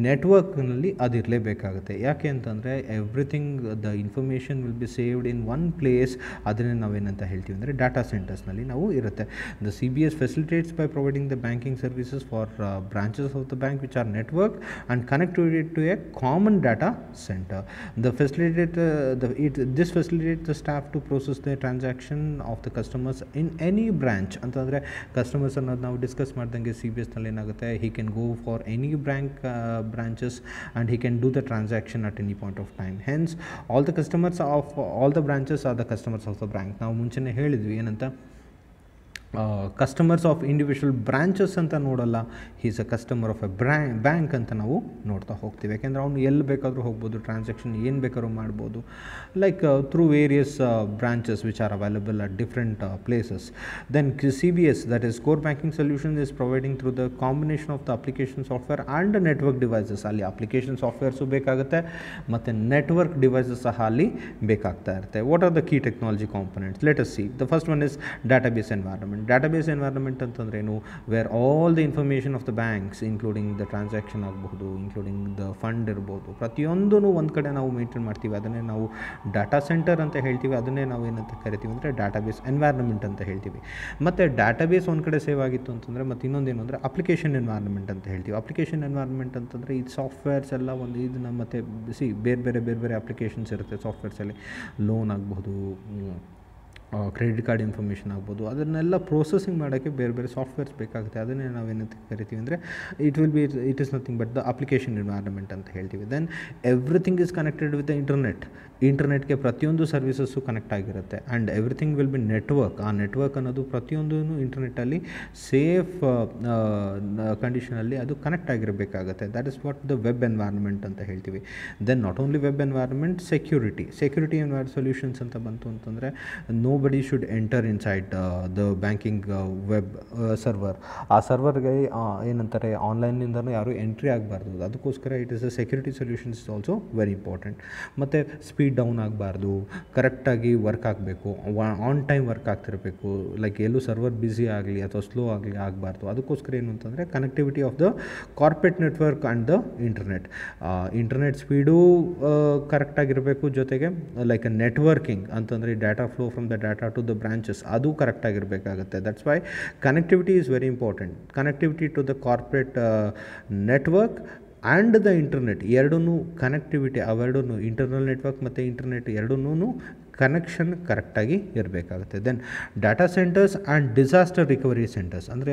ನೆಟ್ವರ್ಕ್ನಲ್ಲಿ ಅದಿರಲೇಬೇಕಾಗುತ್ತೆ. ಯಾಕೆ ಅಂತಂದರೆ everything the information will be saved in one place. ಅದನ್ನೇ ನಾವೇನಂತ ಹೇಳ್ತೀವಿ ಅಂದರೆ ಡಾಟಾ ಸೆಂಟರ್ಸ್ನಲ್ಲಿ ನಾವು ಇರುತ್ತೆ. The CBS facilitates by providing the banking services for branches of the bank which are network and connected to a common data centre. This facilitates the staff to process the transaction of the customers in any branch. ಅಂತಂದರೆ ಕಸ್ಟಮರ್ಸ್ ಅನ್ನೋದು ನಾವು ಡಿಸ್ಕಸ್ ಮಾಡ್ದಂಗೆ CBSನಲ್ಲಿ ಏನಾಗುತ್ತೆ, he can go for any branches and he can do the transaction at any point of time. Hence all the customers of all the branches are the customers of the bank. ನಾವು ಮುಂಚೆನೇ ಹೇಳಿದ್ವಿ ಏನಂತ, ಕಸ್ಟಮರ್ಸ್ ಆಫ್ ಇಂಡಿವಿಜುವಲ್ ಬ್ರಾಂಚಸ್ ಅಂತ ನೋಡಲ್ಲ, is a customer of A bank ಅಂತ ನಾವು ನೋಡ್ತಾ ಹೋಗ್ತೀವಿ. ಯಾಕೆಂದರೆ ಅವನು ಎಲ್ಲಿ ಬೇಕಾದರೂ ಹೋಗ್ಬೋದು, ಟ್ರಾನ್ಸಾಕ್ಷನ್ ಏನು ಬೇಕಾದ್ರೂ ಮಾಡ್ಬೋದು, like through various branches which are available at different places. Then CBS, that is core banking solution, is providing through the combination of the application software and network devices. ಅಲ್ಲಿ ಅಪ್ಲಿಕೇಶನ್ ಸಾಫ್ಟ್ವೇರ್ಸು ಬೇಕಾಗುತ್ತೆ ಮತ್ತು ನೆಟ್ವರ್ಕ್ ಡಿವೈಸಸ್ ಸಹ ಅಲ್ಲಿ ಬೇಕಾಗ್ತಾ ಇರುತ್ತೆ. What are the key technology components? Let us see. The first one is database environment. Database environment ಅಂತಂದ್ರೇನು, where all the information of the banks including the transaction ಆಗಬಹುದು, ಇನ್ಕ್ಲೂಡಿಂಗ್ ದ ಫಂಡ್ ಇರ್ಬೋದು, ಪ್ರತಿಯೊಂದೂ ಒಂದು ಕಡೆ ನಾವು ಮೇಂಟೈನ್ ಮಾಡ್ತೀವಿ. ಅದನ್ನೇ ನಾವು ಡಾಟಾ ಸೆಂಟರ್ ಅಂತ ಹೇಳ್ತೀವಿ. ಅದನ್ನೇ ನಾವು ಏನಂತ ಕರಿತೀವಿ ಅಂದರೆ ಡಾಟಾಬೇಸ್ ಎನ್ವೈರನ್ಮೆಂಟ್ ಅಂತ ಹೇಳ್ತೀವಿ. ಮತ್ತು ಡಾಟಾಬೇಸ್ ಒಂದು ಕಡೆ ಸೇವ್ ಆಗಿತ್ತು ಅಂತಂದರೆ ಮತ್ತು ಇನ್ನೊಂದೇನು ಅಂದರೆ ಅಪ್ಲಿಕೇಶನ್ ಎನ್ವೈರನ್ಮೆಂಟ್ ಅಂತ ಹೇಳ್ತೀವಿ. ಅಪ್ಲಿಕೇಶನ್ ಎನ್ವೈರನ್ಮೆಂಟ್ ಅಂತಂದರೆ ಈ ಸಾಫ್ಟ್ವೇರ್ಸ್ ಎಲ್ಲ ಒಂದು ಇದನ್ನು ಮತ್ತು ಬೇರೆ ಬೇರೆ ಅಪ್ಲಿಕೇಶನ್ಸ್ ಇರುತ್ತೆ ಸಾಫ್ಟ್ವೇರ್ಸಲ್ಲಿ. ಲೋನ್ ಆಗಬಹುದು, ಕ್ರೆಡಿಟ್ ಕಾರ್ಡ್ ಇನ್ಫಾರ್ಮೇಷನ್ ಆಗ್ಬೋದು, ಅದನ್ನೆಲ್ಲ ಪ್ರೋಸೆಸಿಂಗ್ ಮಾಡೋಕ್ಕೆ ಬೇರೆ ಬೇರೆ ಸಾಫ್ಟ್ವೇರ್ಸ್ ಬೇಕಾಗುತ್ತೆ. ಅದನ್ನೇ ನಾವೇನಂತ ಕರಿತೀವಿ ಅಂದರೆ it is nothing but the application environment ಅಂತ ಹೇಳ್ತೀವಿ. Then everything is connected with the ಇಂಟರ್ನೆಟ್ಗೆ ಪ್ರತಿಯೊಂದು ಸರ್ವಿಸಸ್ಸು ಕನೆಕ್ಟ್ ಆಗಿರುತ್ತೆ and everything will be network. ಆ ನೆಟ್ವರ್ಕ್ ಅನ್ನೋದು ಪ್ರತಿಯೊಂದೂ ಇಂಟರ್ನೆಟ್ಟಲ್ಲಿ ಸೇಫ್ ಕಂಡೀಷನಲ್ಲಿ ಅದು ಕನೆಕ್ಟ್ ಆಗಿರಬೇಕಾಗುತ್ತೆ. That is what the web environment ಅಂತ ಹೇಳ್ತೀವಿ. Then not only web environment, security solutions ಅಂತ ಬಂತು ಅಂತಂದರೆ nobody should enter inside the banking web server. ಆ ಸರ್ವರ್ಗೆ ಏನಂತಾರೆ, ಆನ್ಲೈನಿಂದನೂ ಯಾರೂ ಎಂಟ್ರಿ ಆಗಬಾರ್ದು. ಅದಕ್ಕೋಸ್ಕರ it is a security solutions is also very important. ಮತ್ತು ಸ್ಪೀಡ್ ಡೌನ್ ಆಗಬಾರ್ದು, ಕರೆಕ್ಟಾಗಿ ವರ್ಕ್ ಆಗಬೇಕು, ಆನ್ ಟೈಮ್ ವರ್ಕ್ ಆಗ್ತಿರಬೇಕು. ಲೈಕ್ ಎಲ್ಲೂ ಸರ್ವರ್ ಬ್ಯುಸಿ ಆಗಲಿ ಅಥವಾ ಸ್ಲೋ ಆಗಬಾರ್ದು. ಅದಕ್ಕೋಸ್ಕರ ಏನು ಅಂತಂದರೆ connectivity of the corporate network and the internet speed ಕರೆಕ್ಟಾಗಿರಬೇಕು. ಜೊತೆಗೆ ಲೈಕ್ ನೆಟ್ವರ್ಕಿಂಗ್ ಅಂತಂದರೆ data flow from the data to the branches ಅದು ಕರೆಕ್ಟಾಗಿರಬೇಕಾಗುತ್ತೆ. That's why connectivity is very important. Connectivity to the corporate network and the internet ಎರಡೂ ಕನೆಕ್ಟಿವಿಟಿ, ಅವೆರಡೂ ಇಂಟರ್ನಲ್ ನೆಟ್ವರ್ಕ್ ಮತ್ತು ಇಂಟರ್ನೆಟ್ ಎರಡೂ ಕನೆಕ್ಷನ್ ಕರೆಕ್ಟಾಗಿ ಇರಬೇಕಾಗುತ್ತೆ. Then data centres and disaster recovery centres ಅಂದರೆ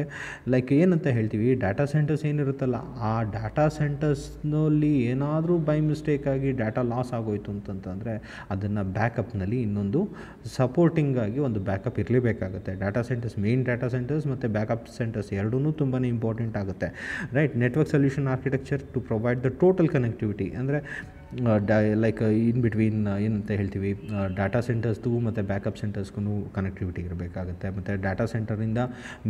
ಲೈಕ್ ಏನಂತ ಹೇಳ್ತೀವಿ, ಡಾಟಾ ಸೆಂಟರ್ಸ್ ಏನಿರುತ್ತಲ್ಲ, ಆ ಡಾಟಾ ಸೆಂಟರ್ಸ್ನಲ್ಲಿ ಏನಾದರೂ ಬೈ ಮಿಸ್ಟೇಕಾಗಿ ಡಾಟಾ ಲಾಸ್ ಆಗೋಯ್ತು ಅಂತಂತಂದರೆ ಅದನ್ನು ಬ್ಯಾಕಪ್ನಲ್ಲಿ ಇನ್ನೊಂದು ಸಪೋರ್ಟಿಂಗಾಗಿ ಒಂದು ಬ್ಯಾಕಪ್ ಇರಲೇಬೇಕಾಗುತ್ತೆ. Data centres, main data centres ಮತ್ತು ಬ್ಯಾಕಪ್ ಸೆಂಟರ್ಸ್ ಎರಡೂ ತುಂಬಾ ಇಂಪಾರ್ಟೆಂಟ್ ಆಗುತ್ತೆ. Right. Network solution architecture to provide the total connectivity ಅಂದರೆ ಲೈಕ್ ಇನ್ ಬಿಟ್ವೀನ್ ಏನಂತ ಹೇಳ್ತೀವಿ, ಡಾಟಾ ಸೆಂಟರ್ಸ್ಗೂ ಮತ್ತು ಬ್ಯಾಕಪ್ ಸೆಂಟರ್ಸ್ಗೂ ಕನೆಕ್ಟಿವಿಟಿ ಇರಬೇಕಾಗುತ್ತೆ. ಮತ್ತು ಡಾಟಾ ಸೆಂಟರಿಂದ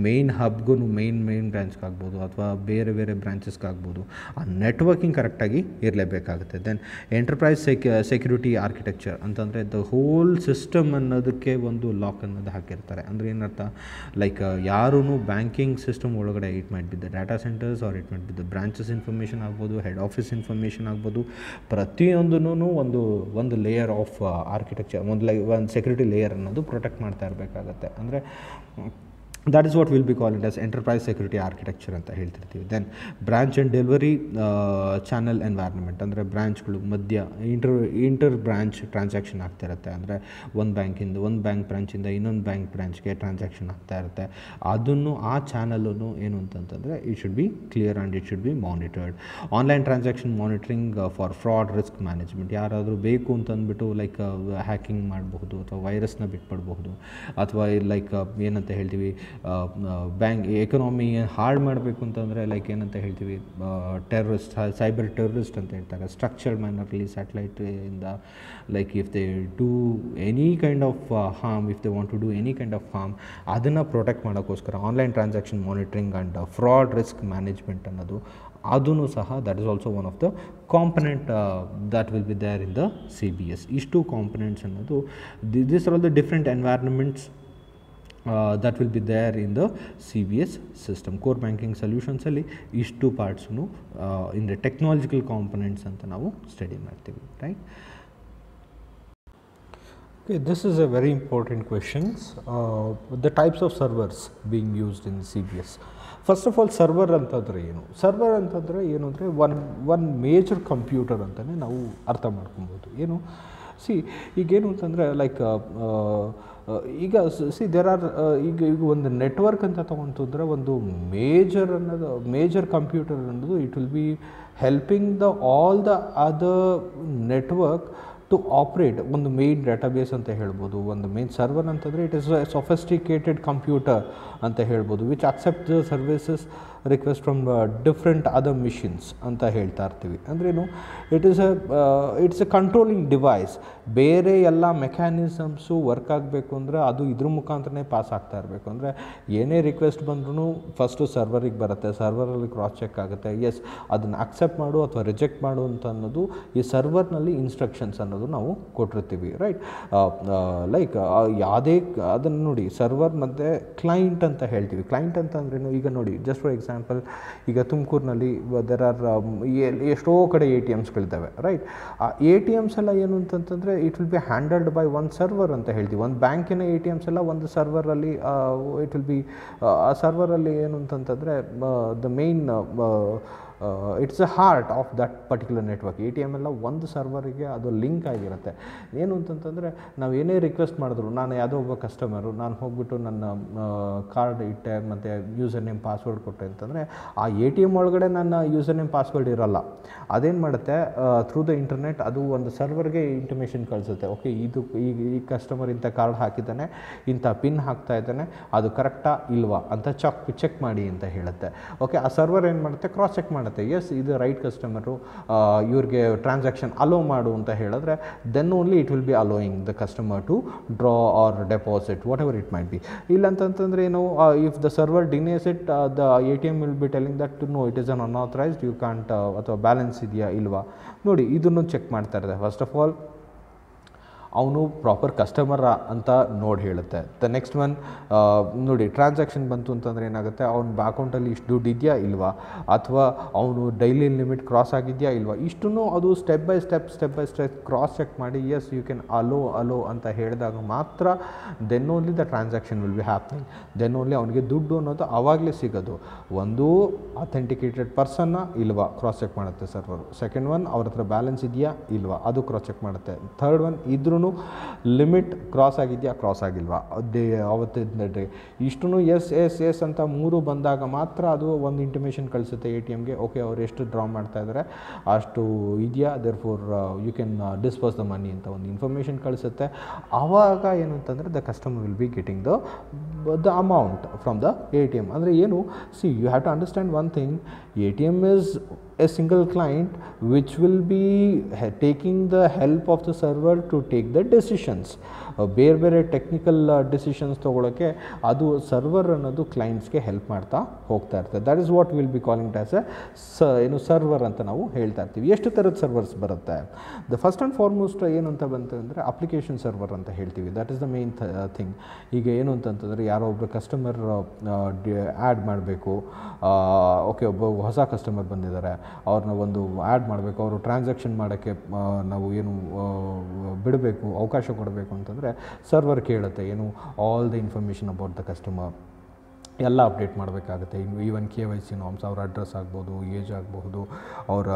ಮೇನ್ ಹಬ್ಗೂ ಮೇನ್ ಬ್ರಾಂಚ್ಗಾಗ್ಬೋದು ಅಥವಾ ಬೇರೆ ಬ್ರಾಂಚಸ್ಗಾಗ್ಬೋದು ಆ ನೆಟ್ವರ್ಕಿಂಗ್ ಕರೆಕ್ಟಾಗಿ ಇರಲೇಬೇಕಾಗುತ್ತೆ. ದೆನ್ ಎಂಟರ್ಪ್ರೈಸ್ ಸೆಕ್ಯೂರಿಟಿ ಆರ್ಕಿಟೆಕ್ಚರ್ ಅಂತಂದರೆ ದ ಹೋಲ್ ಸಿಸ್ಟಮ್ ಅನ್ನೋದಕ್ಕೆ ಒಂದು ಲಾಕ್ ಅನ್ನೋದು ಹಾಕಿರ್ತಾರೆ. ಅಂದರೆ ಏನರ್ಥ, ಲೈಕ್ ಯಾರೂ ಬ್ಯಾಂಕಿಂಗ್ ಸಿಸ್ಟಮ್ ಒಳಗಡೆ it might be the data centres or it might be the branches information ಆಗ್ಬೋದು, ಹೆಡ್ ಆಫೀಸ್ ಇನ್ಫಾರ್ಮೇಷನ್ ಆಗ್ಬೋದು, ಪ್ರತಿಯೊಂದೂ ಒಂದು ಲೇಯರ್ ಆಫ್ ಆರ್ಕಿಟೆಕ್ಚರ್, ಒಂದು ಸೆಕ್ಯೂರಿಟಿ ಲೇಯರ್ ಅನ್ನೋದು ಪ್ರೊಟೆಕ್ಟ್ ಮಾಡ್ತಾ ಇರಬೇಕಾಗತ್ತೆ. ಅಂದರೆ that is what we'll be calling as enterprise security architecture ಅಂತ ಹೇಳ್ತಿರ್ತೀವಿ. Then branch and delivery channel environment, ಅಂದರೆ ಬ್ರಾಂಚ್ಗಳು ಮಧ್ಯ ಇಂಟರ್ ಬ್ರಾಂಚ್ ಟ್ರಾನ್ಸಾಕ್ಷನ್ ಆಗ್ತಿರುತ್ತೆ. ಅಂದರೆ ಒಂದು ಬ್ಯಾಂಕ್ ಬ್ರಾಂಚಿಂದ ಇನ್ನೊಂದು ಬ್ಯಾಂಕ್ ಬ್ರಾಂಚ್ಗೆ ಟ್ರಾನ್ಸಾಕ್ಷನ್ ಆಗ್ತಾ ಇರುತ್ತೆ. ಅದನ್ನು ಆ ಚಾನಲನ್ನು ಏನು ಅಂತಂತಂದರೆ it should B clear and it should B monitored. Online transaction monitoring for fraud risk management. ಯಾರಾದರೂ ಬೇಕು ಅಂತಂದ್ಬಿಟ್ಟು ಲೈಕ್ ಹ್ಯಾಕಿಂಗ್ ಮಾಡಬಹುದು ಅಥವಾ ವೈರಸ್ನ ಬಿಟ್ಬಿಡ್ಬಹುದು, ಅಥವಾ ಲೈಕ್ ಏನಂತ ಹೇಳ್ತೀವಿ ಬ್ಯಾಂಕ್ ಎಕನಾಮಿ ಹಾಳು ಮಾಡಬೇಕು ಅಂತಂದರೆ ಲೈಕ್ ಏನಂತ ಹೇಳ್ತೀವಿ ಟೆರರಿಸ್ಟ್, ಸೈಬರ್ ಟೆರರಿಸ್ಟ್ ಅಂತ ಹೇಳ್ತಾರೆ. ಸ್ಟ್ರಕ್ಚರ್ಡ್ ಮ್ಯಾನರ್ಲಿ ಸ್ಯಾಟಲೈಟಿಂದ like if they do any kind of harm, if they want to do any kind of harm, ಅದನ್ನು ಪ್ರೊಟೆಕ್ಟ್ ಮಾಡೋಕ್ಕೋಸ್ಕರ online transaction monitoring and fraud risk management ಅನ್ನೋದು ಅದೂ ಸಹ that is also one of the component that will be there in the CBS. ಇಷ್ಟು ಕಾಂಪೊನೆಂಟ್ಸ್ ಅನ್ನೋದು these are all the different environments that will be there in the CBS system. Core banking solutions ಅಲ್ಲಿ ಇಷ್ಟು ಪಾರ್ಟ್ಸ್ನು in the technological components ಅಂತ ನಾವು ಸ್ಟಡಿ ಮಾಡ್ತೀವಿ, right? Okay, this is a very important questions. The types of servers being used in CBS. First of all server ಅಂತಂದರೆ ಏನು? ಸರ್ವರ್ ಅಂತಂದರೆ ಏನು ಅಂದರೆ ಒನ್ ಮೇಜರ್ ಕಂಪ್ಯೂಟರ್ ಅಂತಲೇ ನಾವು ಅರ್ಥ ಮಾಡ್ಕೊಬೋದು. ಏನು ಈಗೇನು ಅಂತಂದರೆ ಲೈಕ್ ಈಗ ದೇರ್ ಆರ್ ಈಗ ಒಂದು ನೆಟ್ವರ್ಕ್ ಅಂತ ತೊಗೊಂತಂದರೆ ಒಂದು ಮೇಜರ್ ಕಂಪ್ಯೂಟರ್ ಅನ್ನೋದು it will be helping all the other network to operate. ಒಂದು ಮೇನ್ ಡೇಟಾಬೇಸ್ ಅಂತ ಹೇಳ್ಬೋದು, ಒಂದು ಮೇನ್ ಸರ್ವರ್ ಅಂತಂದರೆ it is a sophisticated computer ಅಂತ ಹೇಳ್ಬೋದು, which accept the services request from different other machines ಅಂತ ಹೇಳ್ತಾ ಇರ್ತೀವಿ. ಅಂದ್ರೇನು, ಇಟ್ಸ್ ಎ ಕಂಟ್ರೋಲಿಂಗ್ ಡಿವೈಸ್. ಬೇರೆ ಎಲ್ಲ ಮೆಕ್ಯಾನಿಸಮ್ಸು ವರ್ಕ್ ಆಗಬೇಕು ಅಂದರೆ ಅದು ಇದ್ರ ಮುಖಾಂತರನೇ ಪಾಸ್ ಆಗ್ತಾ ಇರಬೇಕು. ಅಂದರೆ ಏನೇ ರಿಕ್ವೆಸ್ಟ್ ಬಂದ್ರೂ ಫಸ್ಟು ಸರ್ವರಿಗೆ ಬರುತ್ತೆ, ಸರ್ವರಲ್ಲಿ ಕ್ರಾಸ್ ಚೆಕ್ ಆಗುತ್ತೆ, ಎಸ್ ಅದನ್ನು ಅಕ್ಸೆಪ್ಟ್ ಮಾಡು ಅಥವಾ ರಿಜೆಕ್ಟ್ ಮಾಡು ಅಂತ ಅನ್ನೋದು ಈ ಸರ್ವರ್ನಲ್ಲಿ ಇನ್ಸ್ಟ್ರಕ್ಷನ್ಸ್ ಅನ್ನೋದು ನಾವು ಕೊಟ್ಟಿರ್ತೀವಿ, ರೈಟ್? ಲೈಕ್ ಯಾವುದೇ ಅದನ್ನು ನೋಡಿ, ಸರ್ವರ್ ಮತ್ತು ಕ್ಲೈಂಟ್ ಅಂತ ಹೇಳ್ತೀವಿ. ಕ್ಲೈಂಟ್ ಅಂತ ಅಂದ್ರೇನು, ಈಗ ನೋಡಿ ಜಸ್ಟ್ ಫಾರ್ ಎಕ್ಸಾಂಪಲ್ ಈಗ ತುಮಕೂರಿನಲ್ಲಿ ದೆರ್ ಆರ್ ಎಷ್ಟೋ ಕಡೆ ATMsಗಳಿದ್ದಾವೆ, ರೈಟ್? ಆ ATMs ಎಲ್ಲ ಏನು ಅಂತಂತಂದರೆ it will B handled by one server ಅಂತ ಹೇಳ್ತೀವಿ. ಒಂದು ಬ್ಯಾಂಕಿನ ATMs ಎಲ್ಲ ಒಂದು ಸರ್ವರಲ್ಲಿ ಇಟ್ ವಿಲ್ ಬಿ ಆ ಸರ್ವರಲ್ಲಿ ಏನು ಅಂತಂತಂದರೆ the main it's a heart of that particular network. ATM ಎಲ್ಲ ಒಂದು ಸರ್ವರಿಗೆ ಅದು ಲಿಂಕ್ ಆಗಿರುತ್ತೆ. ಏನು ಅಂತಂತಂದರೆ ನಾವು ಏನೇ ರಿಕ್ವೆಸ್ಟ್ ಮಾಡಿದ್ರು, ನಾನು ಯಾವುದೋ ಒಬ್ಬ ಕಸ್ಟಮರು, ನಾನು ಹೋಗ್ಬಿಟ್ಟು ನನ್ನ ಕಾರ್ಡ್ ಇಟ್ಟೆ ಮತ್ತು ಯೂಸರ್ ನೇಮ್ ಪಾಸ್ವರ್ಡ್ ಕೊಟ್ಟೆ ಅಂತಂದರೆ ಆ ATM ಒಳಗಡೆ ನನ್ನ ಯೂಸರ್ ನೇಮ್ ಪಾಸ್ವರ್ಡ್ ಇರೋಲ್ಲ. ಅದೇನು ಮಾಡುತ್ತೆ, ಥ್ರೂ ದ ಇಂಟರ್ನೆಟ್ ಅದು ಒಂದು ಸರ್ವರ್ಗೆ ಇಂಟಿಮೇಷನ್ ಕಳಿಸುತ್ತೆ. ಓಕೆ, ಈ ಕಸ್ಟಮರ್ ಇಂಥ ಕಾರ್ಡ್ ಹಾಕಿದ್ದಾನೆ, ಇಂಥ ಪಿನ್ ಹಾಕ್ತಾ ಇದ್ದಾನೆ, ಅದು ಕರೆಕ್ಟಾ ಇಲ್ವಾ ಅಂತ ಚೆಕ್ ಮಾಡಿ ಅಂತ ಹೇಳುತ್ತೆ. ಓಕೆ, ಆ ಸರ್ವರ್ ಏನು ಮಾಡುತ್ತೆ, ಕ್ರಾಸ್ ಚೆಕ್ ಮಾಡುತ್ತೆ, ಎಸ್ ಇದು ರೈಟ್ ಕಸ್ಟಮರು, ಇವ್ರಿಗೆ ಟ್ರಾನ್ಸಾಕ್ಷನ್ ಅಲೋ ಮಾಡು ಅಂತ ಹೇಳಿದ್ರೆ then only it will be allowing the customer to draw or deposit whatever it might be. ಇಲ್ಲ ಅಂತಂತಂದರೆ ಏನು, if the server denies it, the ATM will be telling that no it is un unauthorised, you can't, ಅಥವಾ ಬ್ಯಾಲೆನ್ಸ್ ಇದೆಯಾ ಇಲ್ವಾ ನೋಡಿ, ಇದನ್ನು ಚೆಕ್ ಮಾಡ್ತಾ ಇರುತ್ತೆ. ಫಸ್ಟ್ ಆಫ್ ಆಲ್ ಅವನು ಪ್ರಾಪರ್ ಕಸ್ಟಮರ ಅಂತ ನೋಡಿ ಹೇಳುತ್ತೆ. ದ ನೆಕ್ಸ್ಟ್ ಒನ್ ನೋಡಿ, ಟ್ರಾನ್ಸಾಕ್ಷನ್ ಬಂತು ಅಂತಂದರೆ ಏನಾಗುತ್ತೆ, ಅವ್ನ ಅಕೌಂಟಲ್ಲಿ ಇಷ್ಟು ದುಡ್ಡು ಇದೆಯಾ ಇಲ್ವಾ, ಅಥವಾ ಅವನು ಡೈಲಿ ಲಿಮಿಟ್ ಕ್ರಾಸ್ ಆಗಿದೆಯಾ ಇಲ್ವಾ, ಇಷ್ಟನ್ನು ಅದು step by step cross check ಮಾಡಿ ಎಸ್ ಯು ಕ್ಯಾನ್ ಅಲೋ ಅಂತ ಹೇಳಿದಾಗ ಮಾತ್ರ then only the transaction will be happening. Then only ಅವನಿಗೆ ದುಡ್ಡು ಅನ್ನೋದು ಆವಾಗಲೇ ಸಿಗೋದು. ಒಂದು ಅಥೆಂಟಿಕೇಟೆಡ್ ಪರ್ಸನ್ನ ಇಲ್ವಾ ಕ್ರಾಸ್ ಚೆಕ್ ಮಾಡುತ್ತೆ ಸರ್ವರು. ಸೆಕೆಂಡ್ ಒನ್ ಅವ್ರ ಹತ್ರ ಬ್ಯಾಲೆನ್ಸ್ ಇದೆಯಾ ಇಲ್ವಾ ಅದು ಕ್ರಾಸ್ ಚೆಕ್ ಮಾಡುತ್ತೆ. ಥರ್ಡ್ ಒನ್ ಇದ್ರೂ ಲಿಮಿಟ್ ಕ್ರಾಸ್ ಆಗಿದೆಯಾ ಕ್ರಾಸ್ ಆಗಿಲ್ವಾ ಅವತ್ತಿನ ಇಷ್ಟು ಎಸ್ ಅಂತ ಮೂರು ಬಂದಾಗ ಮಾತ್ರ ಅದು ಒಂದು ಇಂಟಿಮೇಷನ್ ಕಳಿಸುತ್ತೆ ATMಗೆ. ಓಕೆ, ಅವ್ರು ಎಷ್ಟು ಡ್ರಾ ಮಾಡ್ತಾ ಇದ್ದಾರೆ ಅಷ್ಟು ಇದೆಯಾ, therefore you can dispose the money ಅಂತ ಒಂದು ಇನ್ಫಾರ್ಮೇಷನ್ ಕಳಿಸುತ್ತೆ. ಆವಾಗ ಏನು ಅಂತಂದರೆ the customer will be getting the amount from the ATM. ಅಂದರೆ ಏನು, you have to understand one thing, ATM is a single client which will be taking the help of the server to take the decisions. ಬೇರೆ ಟೆಕ್ನಿಕಲ್ ಡಿಸಿಷನ್ಸ್ ತೊಗೊಳೋಕ್ಕೆ ಅದು ಸರ್ವರ್ ಅನ್ನೋದು ಕ್ಲೈಂಟ್ಸ್ಗೆ ಹೆಲ್ಪ್ ಮಾಡ್ತಾ ಹೋಗ್ತಾ ಇರ್ತದೆ. That is what will be calling as ಏನು ಸರ್ವರ್ ಅಂತ ನಾವು ಹೇಳ್ತಾ ಇರ್ತೀವಿ. ಎಷ್ಟು ಥರದ ಸರ್ವರ್ಸ್ ಬರುತ್ತೆ? ದ ಫಸ್ಟ್ ಆ್ಯಂಡ್ ಫಾರ್ಮೋಸ್ಟ್ ಏನು ಅಂತ ಬಂತು ಅಂದರೆ ಅಪ್ಲಿಕೇಶನ್ ಸರ್ವರ್ ಅಂತ ಹೇಳ್ತೀವಿ. That is the main thing. ಈಗ ಏನು ಅಂತಂತಂದರೆ ಯಾರೋ ಒಬ್ಬರು ಕಸ್ಟಮರ್ ಆ್ಯಡ್ ಮಾಡಬೇಕು, ಓಕೆ ಒಬ್ಬ ಹೊಸ ಕಸ್ಟಮರ್ ಬಂದಿದ್ದಾರೆ, ಅವ್ರನ್ನ ಒಂದು ಆ್ಯಡ್ ಮಾಡಬೇಕು, ಅವರು ಟ್ರಾನ್ಸಾಕ್ಷನ್ ಮಾಡೋಕ್ಕೆ ನಾವು ಏನು ಬಿಡಬೇಕು, ಅವಕಾಶ ಕೊಡಬೇಕು ಅಂತಂದರೆ ಸರ್ವರ್ ಕೇಳುತ್ತೆ ಏನು, all the information about the customer, ಎಲ್ಲ ಅಪ್ಡೇಟ್ ಮಾಡಬೇಕಾಗುತ್ತೆ. ಈವನ್ KYC ನಾರ್ಮ್ಸ್, ಅವ್ರ ಅಡ್ರೆಸ್ ಆಗ್ಬೋದು, ಏಜ್ ಆಗಬಹುದು, ಅವರ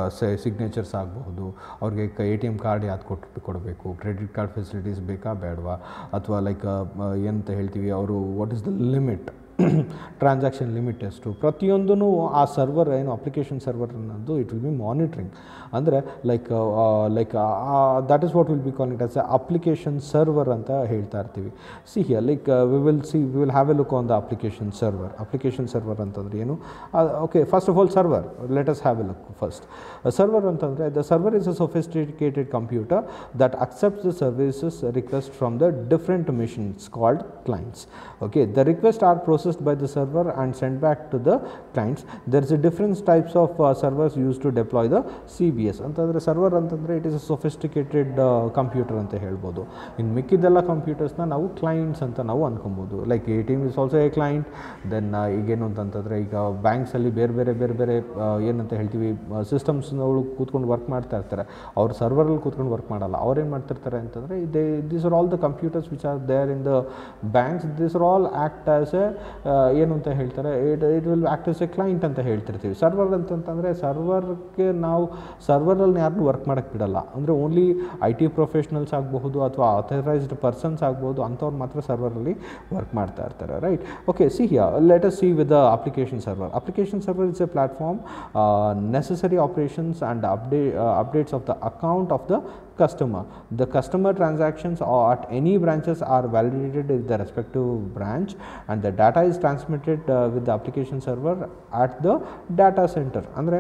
ಸಿಗ್ನೇಚರ್ಸ್ ಆಗಬಹುದು, ಅವ್ರಿಗೆ ATM ಕಾರ್ಡ್ ಯಾವ್ದು ಕೊಡಬೇಕು, ಕ್ರೆಡಿಟ್ ಕಾರ್ಡ್ ಫೆಸಿಲಿಟೀಸ್ ಬೇಕಾ ಬೇಡವಾ, ಅಥವಾ ಲೈಕ್ ಏನಂತ ಹೇಳ್ತೀವಿ ಅವರು what is the limit, transaction limit ಎಷ್ಟು, ಪ್ರತಿಯೊಂದೂ ಆ ಸರ್ವರ್ ಏನು ಅಪ್ಲಿಕೇಶನ್ ಸರ್ವರ್ ಅನ್ನೋದು ಇಟ್ ವಿಲ್ ಬಿ ಮಾನಿಟ್ರಿಂಗ್. ಅಂದರೆ like that is what will be calling as a application server ಅಂತ ಹೇಳ್ತಾ ಇರ್ತೀವಿ. Like we will have a look on the application server. Application server ಅಂತಂದರೆ ಏನು? Okay, first of all server, let us have a look first. Server ಅಂತಂದರೆ the server is a sophisticated computer that accepts the services request from the different machines called clients. Okay, the requests are processed by the server and sent back to the clients. There is a different types of servers used to deploy the CBS. ಅಂತಂದರೆ ಸರ್ವರ್ ಅಂತಂದರೆ it is a sophisticated computer ಅಂತ ಹೇಳ್ಬೋದು. ಇನ್ನು ಮಿಕ್ಕಿದ್ದೆಲ್ಲ ಕಂಪ್ಯೂಟರ್ಸ್ನ ನಾವು ಕ್ಲೈಂಟ್ಸ್ ಅಂತ ನಾವು ಅನ್ಕೊಬೋದು. Like ATM is also a client. Then ಈಗೇನು ಅಂತಂತಂದರೆ ಈಗ ಬ್ಯಾಂಕ್ಸಲ್ಲಿ ಬೇರೆ ಬೇರೆ ಏನಂತ ಹೇಳ್ತೀವಿ ಸಿಸ್ಟಮ್ಸ್ನವಳು ಕೂತ್ಕೊಂಡು ವರ್ಕ್ ಮಾಡ್ತಾ ಇರ್ತಾರೆ. ಅವ್ರು ಸರ್ವರಲ್ಲಿ ಕೂತ್ಕೊಂಡು ವರ್ಕ್ ಮಾಡಲ್ಲ. ಅವ್ರೇನು ಮಾಡ್ತಿರ್ತಾರೆ ಅಂತಂದರೆ these are all the computers which are there in the banks. This are all act as a ಏನು ಅಂತ ಹೇಳ್ತಾರೆ, it will act as a client ಅಂತ ಹೇಳ್ತಿರ್ತೀವಿ. ಸರ್ವರ್ ಅಂತಂತಂದರೆ ಸರ್ವರ್ಗೆ ನಾವು ಸರ್ವರಲ್ಲಿ ಯಾರನ್ನೂ ವರ್ಕ್ ಮಾಡೋಕ್ಕೆ ಬಿಡಲ್ಲ. ಅಂದರೆ ಓನ್ಲಿ IT ಪ್ರೊಫೆಷ್ನಲ್ಸ್ ಆಗಬಹುದು ಅಥವಾ ಅಥರೈಸ್ಡ್ ಪರ್ಸನ್ಸ್ ಆಗ್ಬೋದು, ಅಂಥವ್ರು ಮಾತ್ರ ಸರ್ವರಲ್ಲಿ ವರ್ಕ್ ಮಾಡ್ತಾ ಇರ್ತಾರೆ. Right? Okay, see here let us C with the application server. Application server is A platform necessary operations and updates of the account of the customer. The customer transactions at any branches are validated with the respective branch, and the data is transmitted with the application server at the data center. ಅಂದರೆ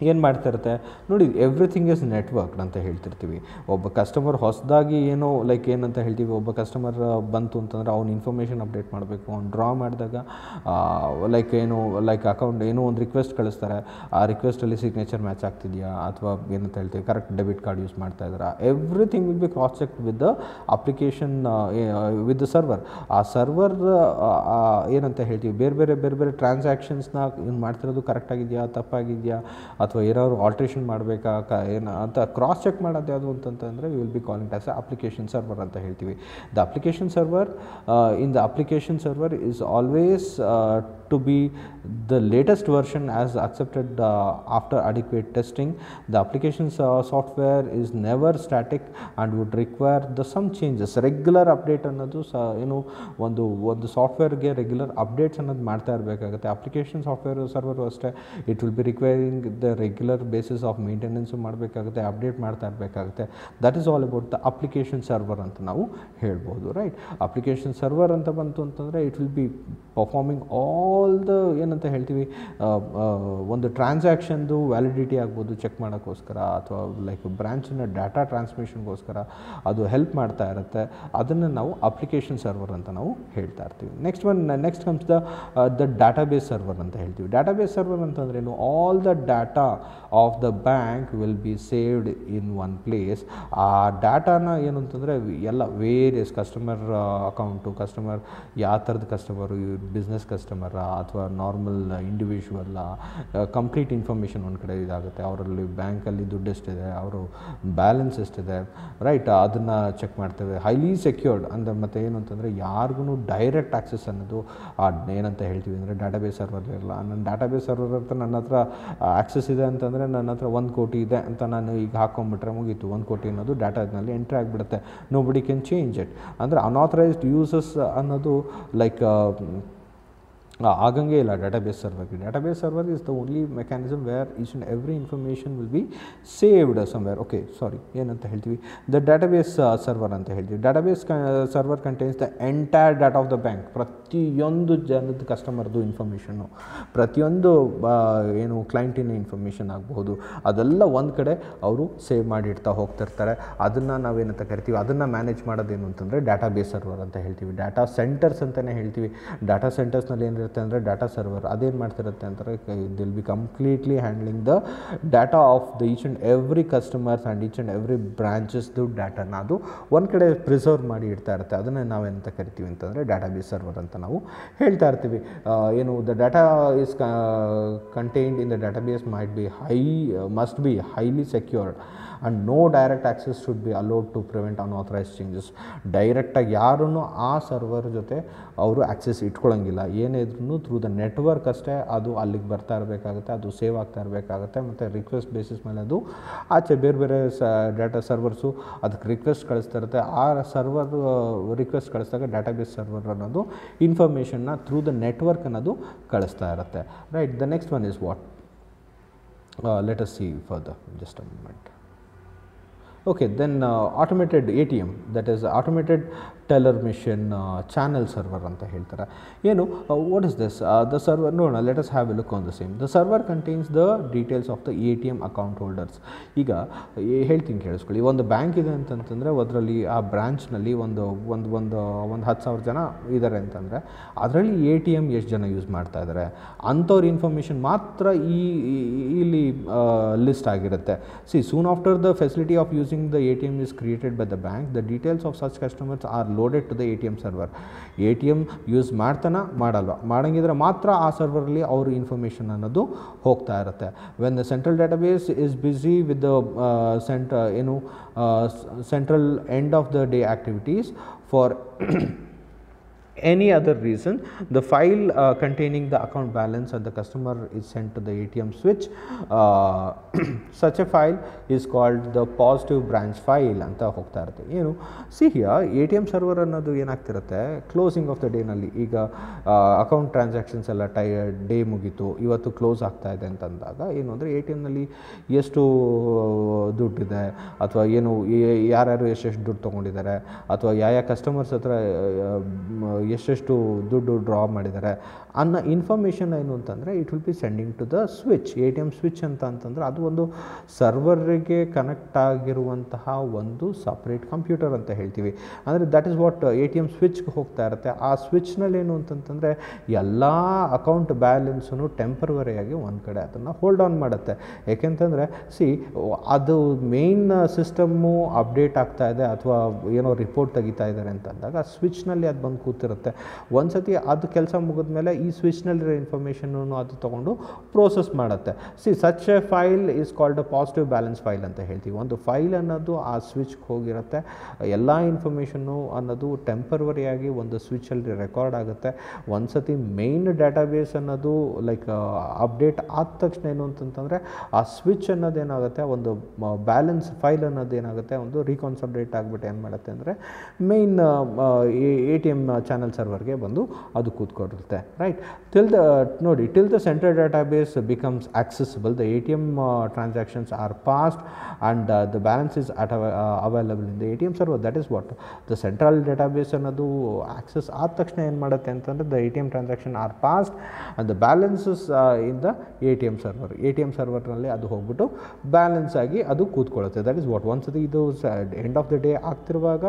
ಏನು ಮಾಡ್ತಿರುತ್ತೆ ನೋಡಿ, ಎವ್ರಿಥಿಂಗ್ ಇಸ್ ನೆಟ್ವರ್ಕ್ಡ್ ಅಂತ ಹೇಳ್ತಿರ್ತೀವಿ. ಒಬ್ಬ ಕಸ್ಟಮರ್ ಹೊಸದಾಗಿ ಏನೋ ಲೈಕ್ ಏನಂತ ಹೇಳ್ತೀವಿ, ಒಬ್ಬ ಕಸ್ಟಮರ್ ಬಂತು ಅಂತಂದರೆ ಅವ್ನು ಇನ್ಫಾರ್ಮೇಷನ್ ಅಪ್ಡೇಟ್ ಮಾಡಬೇಕು. ಅವ್ನು ಡ್ರಾ ಮಾಡಿದಾಗ ಲೈಕ್ ಅಕೌಂಟ್ ಏನೋ ಒಂದು ರಿಕ್ವೆಸ್ಟ್ ಕಳಿಸ್ತಾರೆ. ಆ ರಿಕ್ವೆಸ್ಟಲ್ಲಿ ಸಿಗ್ನೇಚರ್ ಮ್ಯಾಚ್ ಆಗ್ತಿದೆಯಾ ಅಥವಾ ಏನಂತ ಹೇಳ್ತೀವಿ ಕರೆಕ್ಟ್ ಡೆಬಿಟ್ ಕಾರ್ಡ್ ಯೂಸ್ ಮಾಡ್ತಾ ಇದ್ದಾರೆ, everything will be cross check with the application with the server. ಆ ಸರ್ವರ್ ಏನಂತ ಹೇಳ್ತೀವಿ ಬೇರೆ ಬೇರೆ ಟ್ರಾನ್ಸಾಕ್ಷನ್ಸ್ನ ಏನು ಮಾಡ್ತಿರೋದು ಕರೆಕ್ಟಾಗಿದೆಯಾ ತಪ್ಪಾಗಿದೆಯಾ ಅಥವಾ ಏನಾದ್ರು ಆಲ್ಟ್ರೇಷನ್ ಮಾಡಬೇಕಾ ಏನು ಅಂತ ಕ್ರಾಸ್ ಚೆಕ್ ಮಾಡೋದು ಯಾವುದು ಅಂತಂತಂದರೆ we will be calling as a application server ಅಂತ ಹೇಳ್ತೀವಿ. The application server in the application server is always to be the latest version as accepted after adequate testing. The application software is never static and would require some changes. Regular update ಅನ್ನೋದು ಏನು ಒಂದು ಸಾಫ್ಟ್ವೇರ್ಗೆ ರೆಗ್ಯುಲರ್ ಅಪ್ಡೇಟ್ಸ್ ಅನ್ನೋದು ಮಾಡ್ತಾ ಇರಬೇಕಾಗುತ್ತೆ. ಅಪ್ಲಿಕೇಶನ್ ಸಾಫ್ಟ್ವೇರ್ ಸರ್ವರು ಅಷ್ಟೇ, it will B requiring the regular basis of maintenance ಮಾಡಬೇಕಾಗುತ್ತೆ, ಅಪ್ಡೇಟ್ ಮಾಡ್ತಾ ಇರಬೇಕಾಗುತ್ತೆ. That is all about the application server ಅಂತ ನಾವು ಹೇಳ್ಬೋದು. ರೈಟ್? ಅಪ್ಲಿಕೇಶನ್ ಸರ್ವರ್ ಅಂತ ಬಂತು ಅಂತಂದರೆ it will B performing all the ಏನಂತ ಹೇಳ್ತೀವಿ ಒಂದು ಟ್ರಾನ್ಸಾಕ್ಷನ್ದು ವ್ಯಾಲಿಡಿಟಿ ಆಗ್ಬೋದು ಚೆಕ್ ಮಾಡೋಕ್ಕೋಸ್ಕರ ಅಥವಾ ಲೈಕ್ ಬ್ರಾಂಚಿನ ಡಾಟಾ ಟ್ರಾನ್ಸ್ಮಿಷನ್ಗೋಸ್ಕರ ಅದು ಹೆಲ್ಪ್ ಮಾಡ್ತಾ ಇರುತ್ತೆ. ಅದನ್ನು ನಾವು ಅಪ್ಲಿಕೇಶನ್ ಸರ್ವರ್ ಅಂತ ನಾವು ಹೇಳ್ತಾ ಇರ್ತೀವಿ. Next comes the database server ಅಂತ ಹೇಳ್ತೀವಿ. ಡಾಟಾಬೇಸ್ ಸರ್ವರ್ ಅಂತಂದ್ರೇನು? All the data of the bank will be saved in one place. ಆ ಡಾಟಾನ ಏನು ಅಂತಂದರೆ ಎಲ್ಲ ವೇರಿಯಸ್ ಕಸ್ಟಮರ್ ಅಕೌಂಟು, ಕಸ್ಟಮರ್ ಯಾವ ಥರದ ಕಸ್ಟಮರು, ಬಿಸ್ನೆಸ್ ಕಸ್ಟಮರ ಅಥವಾ ನಾರ್ಮಲ್ ಇಂಡಿವಿಜುವಲ್ಲ, ಕಂಪ್ಲೀಟ್ ಇನ್ಫಾರ್ಮೇಷನ್ ಒಂದು ಕಡೆ ಇದಾಗುತ್ತೆ. ಅವರಲ್ಲಿ ಬ್ಯಾಂಕಲ್ಲಿ ದುಡ್ಡು ಎಷ್ಟಿದೆ, ಅವರು ಬ್ಯಾಲೆನ್ಸ್ ಎಷ್ಟಿದೆ, ರೈಟ್? ಅದನ್ನು ಚೆಕ್ ಮಾಡ್ತೇವೆ. ಹೈಲಿ ಸೆಕ್ಯೂರ್ಡ್ ಅಂದರೆ ಮತ್ತು ಏನು ಅಂತಂದರೆ ಯಾರಿಗೂ ಡೈರೆಕ್ಟ್ ಆಕ್ಸೆಸ್ ಅನ್ನೋದು ಏನಂತ ಹೇಳ್ತೀವಿ ಅಂದರೆ ಡಾಟಾಬೇಸ್ ಸರ್ವರ್ ಇರಲ್ಲ. ನನ್ನ ಡಾಟಾಬೇಸ್ ಸರ್ವರ್ ಅಂತ ನನ್ನ ಹತ್ರ ಆಕ್ಸೆಸ್ ಇದೆ ಅಂತಂದರೆ ನನ್ನ ಹತ್ರ 1 ಕೋಟಿ ಇದೆ ಅಂತ ನಾನು ಈಗ ಹಾಕ್ಕೊಂಬಿಟ್ರೆ ಮುಗೀತು. 1 ಕೋಟಿ ಅನ್ನೋದು ಡಾಟಾದಲ್ಲಿ ಎಂಟ್ರಿ ಆಗಿಬಿಡುತ್ತೆ. Nobody can change it. ಅಂದರೆ ಅನಾಥರೈಸ್ಡ್ ಯೂಸಸ್ ಅನ್ನೋದು ಲೈಕ್ ಆಗಂಗೆ ಇಲ್ಲ ಡಾಟಾಬೇಸ್ ಸರ್ವರ್ಗೆ. Database server is the only mechanism where each and every information will be saved somewhere. Okay, sorry, ಏನಂತ ಹೇಳ್ತೀವಿ? ದ ಡಾಟಾಬೇಸ್ ಸರ್ವರ್ ಅಂತ ಹೇಳ್ತೀವಿ. Database server contains the entire data of the bank. ಪ್ರತಿಯೊಂದು ಜನದ ಕಸ್ಟಮರ್ದು ಇನ್ಫಾರ್ಮೇಷನ್ನು, ಪ್ರತಿಯೊಂದು ಏನು ಕ್ಲೈಂಟಿನ ಇನ್ಫಾರ್ಮೇಷನ್ ಆಗಬಹುದು, ಅದೆಲ್ಲ ಒಂದು ಕಡೆ ಅವರು ಸೇವ್ ಮಾಡಿಡ್ತಾ ಹೋಗ್ತಿರ್ತಾರೆ. ಅದನ್ನು ನಾವೇನಂತ ಕರಿತೀವಿ, ಅದನ್ನು ಮ್ಯಾನೇಜ್ ಮಾಡೋದೇನು ಅಂತಂದರೆ ಡಾಟಾಬೇಸ್ ಸರ್ವರ್ ಅಂತ ಹೇಳ್ತೀವಿ. ಡಾಟಾ ಸೆಂಟರ್ಸ್ ಅಂತಲೇ ಹೇಳ್ತೀವಿ. ಡಾಟಾ ಸೆಂಟರ್ಸ್ನಲ್ಲಿ ಏನು ಮಾಡ್ತಿರುತ್ತೆ ಅಂದರೆ ಡಾಟಾ ಸರ್ವರ್ ಅದೇನು ಮಾಡ್ತಿರುತ್ತೆ ಅಂತಾರೆ, they'll be completely handling the data of the each and every customers and each and every ಬ್ರಾಂಚಸ್ದು ಡಾಟಾನ ಅದು ಒಂದು ಕಡೆ ಪ್ರಿಸರ್ವ್ ಮಾಡಿ ಇಡ್ತಾ ಇರುತ್ತೆ. ಅದನ್ನು ನಾವೆಂತ ಕರಿತೀವಿ ಅಂತಂದರೆ ಡಾಟಾಬೇಸ್ ಸರ್ವರ್ ಅಂತ ನಾವು ಹೇಳ್ತಾ ಇರ್ತೀವಿ. ಏನು the data is contained in the database must be highly secured and no direct access should be allowed to prevent unauthorized changes. ಡೈರೆಕ್ಟಾಗಿ ಯಾರೂ ಆ ಸರ್ವರ್ ಜೊತೆ ಅವರು ಆಕ್ಸೆಸ್ ಇಟ್ಕೊಳ್ಳೋಂಗಿಲ್ಲ. ಏನೇ ಇದ್ರೂ ಥ್ರೂ ದ ನೆಟ್ವರ್ಕ್ ಅಷ್ಟೇ ಅದು ಅಲ್ಲಿಗೆ ಬರ್ತಾ ಇರಬೇಕಾಗುತ್ತೆ, ಅದು ಸೇವ್ ಆಗ್ತಾ ಇರಬೇಕಾಗುತ್ತೆ. ಮತ್ತು ರಿಕ್ವೆಸ್ಟ್ ಬೇಸಿಸ್ ಮೇಲೆ ಅದು ಆಚೆ ಬೇರೆ ಬೇರೆ ಡಾಟಾ ಸರ್ವರ್ಸು ಅದಕ್ಕೆ ರಿಕ್ವೆಸ್ಟ್ ಕಳಿಸ್ತಾ ಇರುತ್ತೆ. ಆ ಸರ್ವರ್ ರಿಕ್ವೆಸ್ಟ್ ಕಳಿಸಿದಾಗ ಡಾಟಾಬೇಸ್ ಸರ್ವರ್ ಅನ್ನೋದು ಇನ್ಫಾರ್ಮೇಷನ್ನ ಥ್ರೂ ದ ನೆಟ್ವರ್ಕ್ ಅನ್ನೋದು ಕಳಿಸ್ತಾ ಇರುತ್ತೆ. Right, the next one is what? Let us see further, just a moment. Okay, then automated ATM, that is automated teller machine channel server ಅಂತ ಹೇಳ್ತಾರೆ. ಏನು what is this? The server, no, let us have a look on the same. The server contains the details of the ATM account holders. ಈಗ ಹೇಳ್ತೀನಿ ಕೇಳಿಸ್ಕೊಳ್ಳಿ, ಒಂದು ಬ್ಯಾಂಕ್ ಇದೆ ಅಂತಂತಂದರೆ ಅದರಲ್ಲಿ ಆ ಬ್ರಾಂಚ್ನಲ್ಲಿ ಒಂದು 10,000 ಜನ ಇದ್ದಾರೆ ಅಂತಂದರೆ ಅದರಲ್ಲಿ ATM ಎಷ್ಟು ಜನ ಯೂಸ್ ಮಾಡ್ತಾ ಇದ್ದಾರೆ ಅಂಥವ್ರ ಇನ್ಫಾರ್ಮೇಷನ್ ಮಾತ್ರ ಇಲ್ಲಿ ಲಿಸ್ಟ್ ಆಗಿರುತ್ತೆ. C, soon after the facility of using the ATM is created by the bank, the details of such customers are loaded to the ATM server. ATM use ಮಾಡಂಗಿದ್ರೆ ಮಾತ್ರ ಆ ಸರ್ವರಲ್ಲಿ ಅವ್ರ ಇನ್ಫಾರ್ಮೇಷನ್ ಅನ್ನೋದು ಹೋಗ್ತಾ ಇರುತ್ತೆ. When the central database is busy with the central end of the day activities for any other reason, the file containing the account balance of the customer is sent to the ATM switch. Such a file is called the positive branch file ಅಂತ ಹೋಗ್ತಾ ಇರುತ್ತೆ. ಏನು ಸಿ ಹಿಯರ್ ATM ಸರ್ವರ್ ಅನ್ನೋದು ಏನಾಗ್ತಿರುತ್ತೆ, ಕ್ಲೋಸಿಂಗ್ ಆಫ್ ದ ಡೇನಲ್ಲಿ ಈಗ ಅಕೌಂಟ್ ಟ್ರಾನ್ಸಾಕ್ಷನ್ಸ್ ಎಲ್ಲ ಡೇ ಮುಗೀತು, ಇವತ್ತು ಕ್ಲೋಸ್ ಆಗ್ತಾ ಇದೆ ಅಂತಂದಾಗ ಏನು ಅಂದರೆ ATMನಲ್ಲಿ ಎಷ್ಟು ದುಡ್ಡಿದೆ ಅಥವಾ ಏನು ಯಾರ್ಯಾರು ಎಷ್ಟೆಷ್ಟು ದುಡ್ಡು ತೊಗೊಂಡಿದ್ದಾರೆ ಅಥವಾ ಯಾವ ಕಸ್ಟಮರ್ಸ್ ಹತ್ರ ಎಷ್ಟೆಷ್ಟು ದುಡ್ಡು ಡ್ರಾ ಮಾಡಿದ್ದಾರೆ ಅನ್ನೋ ಇನ್ಫಾರ್ಮೇಷನ್ ಏನು ಅಂತಂದರೆ it will be sending to the switch. ATM switch ಅಂತಂದರೆ ಅದು ಒಂದು ಸರ್ವರಿಗೆ ಕನೆಕ್ಟ್ ಆಗಿರುವಂತಹ ಒಂದು ಸಪ್ರೇಟ್ ಕಂಪ್ಯೂಟರ್ ಅಂತ ಹೇಳ್ತೀವಿ. ಅಂದರೆ ದಟ್ ಈಸ್ ವಾಟ್ ATM ಸ್ವಿಚ್ಗೆ ಹೋಗ್ತಾ ಇರುತ್ತೆ. ಆ ಸ್ವಿಚ್ನಲ್ಲಿ ಏನು ಅಂತಂತಂದರೆ ಎಲ್ಲ ಅಕೌಂಟ್ ಬ್ಯಾಲೆನ್ಸನ್ನು ಟೆಂಪರವರಿಯಾಗಿ ಒಂದು ಕಡೆ ಅದನ್ನು ಹೋಲ್ಡ್ ಆನ್ ಮಾಡುತ್ತೆ. ಏಕೆಂತಂದರೆ ಸಿ, ಅದು ಮೇಯ್ನ್ ಸಿಸ್ಟಮ್ಮು ಅಪ್ಡೇಟ್ ಆಗ್ತಾ ಇದೆ ಅಥವಾ ಏನೋ ರಿಪೋರ್ಟ್ ತೆಗಿತಾ ಇದ್ದಾರೆ ಅಂತಂದಾಗ ಸ್ವಿಚ್ನಲ್ಲಿ ಅದು ಬಂದು ಕೂತಿರುತ್ತೆ. ಒಂದು ಸತಿ ಅದು ಕೆಲಸ ಮುಗಿದ ಮೇಲೆ ಈ ಸ್ವಿಚ್ನಲ್ಲಿರೋ ಇನ್ಫಾರ್ಮೇಷನನ್ನು ಅದು ತೊಗೊಂಡು ಪ್ರೋಸೆಸ್ ಮಾಡುತ್ತೆ. C, such A file is called a positive balance file ಅಂತ ಹೇಳ್ತೀವಿ. ಒಂದು ಫೈಲ್ ಅನ್ನೋದು ಆ ಸ್ವಿಚ್ಗೆ ಹೋಗಿರುತ್ತೆ, ಎಲ್ಲ ಇನ್ಫಾರ್ಮೇಷನ್ನು ಅನ್ನೋದು ಟೆಂಪರವರಿಯಾಗಿ ಒಂದು ಸ್ವಿಚ್ಚಲ್ಲಿ ರೆಕಾರ್ಡ್ ಆಗುತ್ತೆ. ಒಂದು ಸತಿ ಮೇಯ್ನ್ ಡಾಟಾಬೇಸ್ ಅನ್ನೋದು ಲೈಕ್ ಅಪ್ಡೇಟ್ ಆದ ತಕ್ಷಣ ಏನು ಅಂತಂತಂದರೆ ಆ ಸ್ವಿಚ್ ಅನ್ನೋದೇನಾಗುತ್ತೆ, ಒಂದು ಬ್ಯಾಲೆನ್ಸ್ ಫೈಲ್ ಅನ್ನೋದೇನಾಗುತ್ತೆ ಒಂದು ರೀಕಾನ್ಸಂಟ್ರೇಟ್ ಆಗಿಬಿಟ್ಟು ಏನು ಮಾಡುತ್ತೆ ಅಂದರೆ ಮೇಯ್ನ್ ATM ಚಾನಲ್ ಸರ್ವರ್ಗೆ ಬಂದು ಅದು ಕೂತ್ಕೊಂಡಿರುತ್ತೆ. Right, till the central database becomes accessible, the ATM transactions are passed and the balance is available in the ATM server. That is what the central database ಅನ್ನೋದು ಆಕ್ಸೆಸ್ ಆದ ತಕ್ಷಣ ಏನು ಮಾಡುತ್ತೆ ಅಂತಂದರೆ the ATM transaction are passed and the balances in the ATM server. ATM ಸರ್ವರ್ನಲ್ಲಿ ಅದು ಹೋಗ್ಬಿಟ್ಟು ಬ್ಯಾಲೆನ್ಸ್ ಆಗಿ ಅದು ಕೂತ್ಕೊಳ್ಳುತ್ತೆ. ದಟ್ ಈಸ್ ವಾಟ್ ಒಂದ್ಸತಿ ಇದು ಎಂಡ್ ಆಫ್ ದ ಡೇ ಆಗ್ತಿರುವಾಗ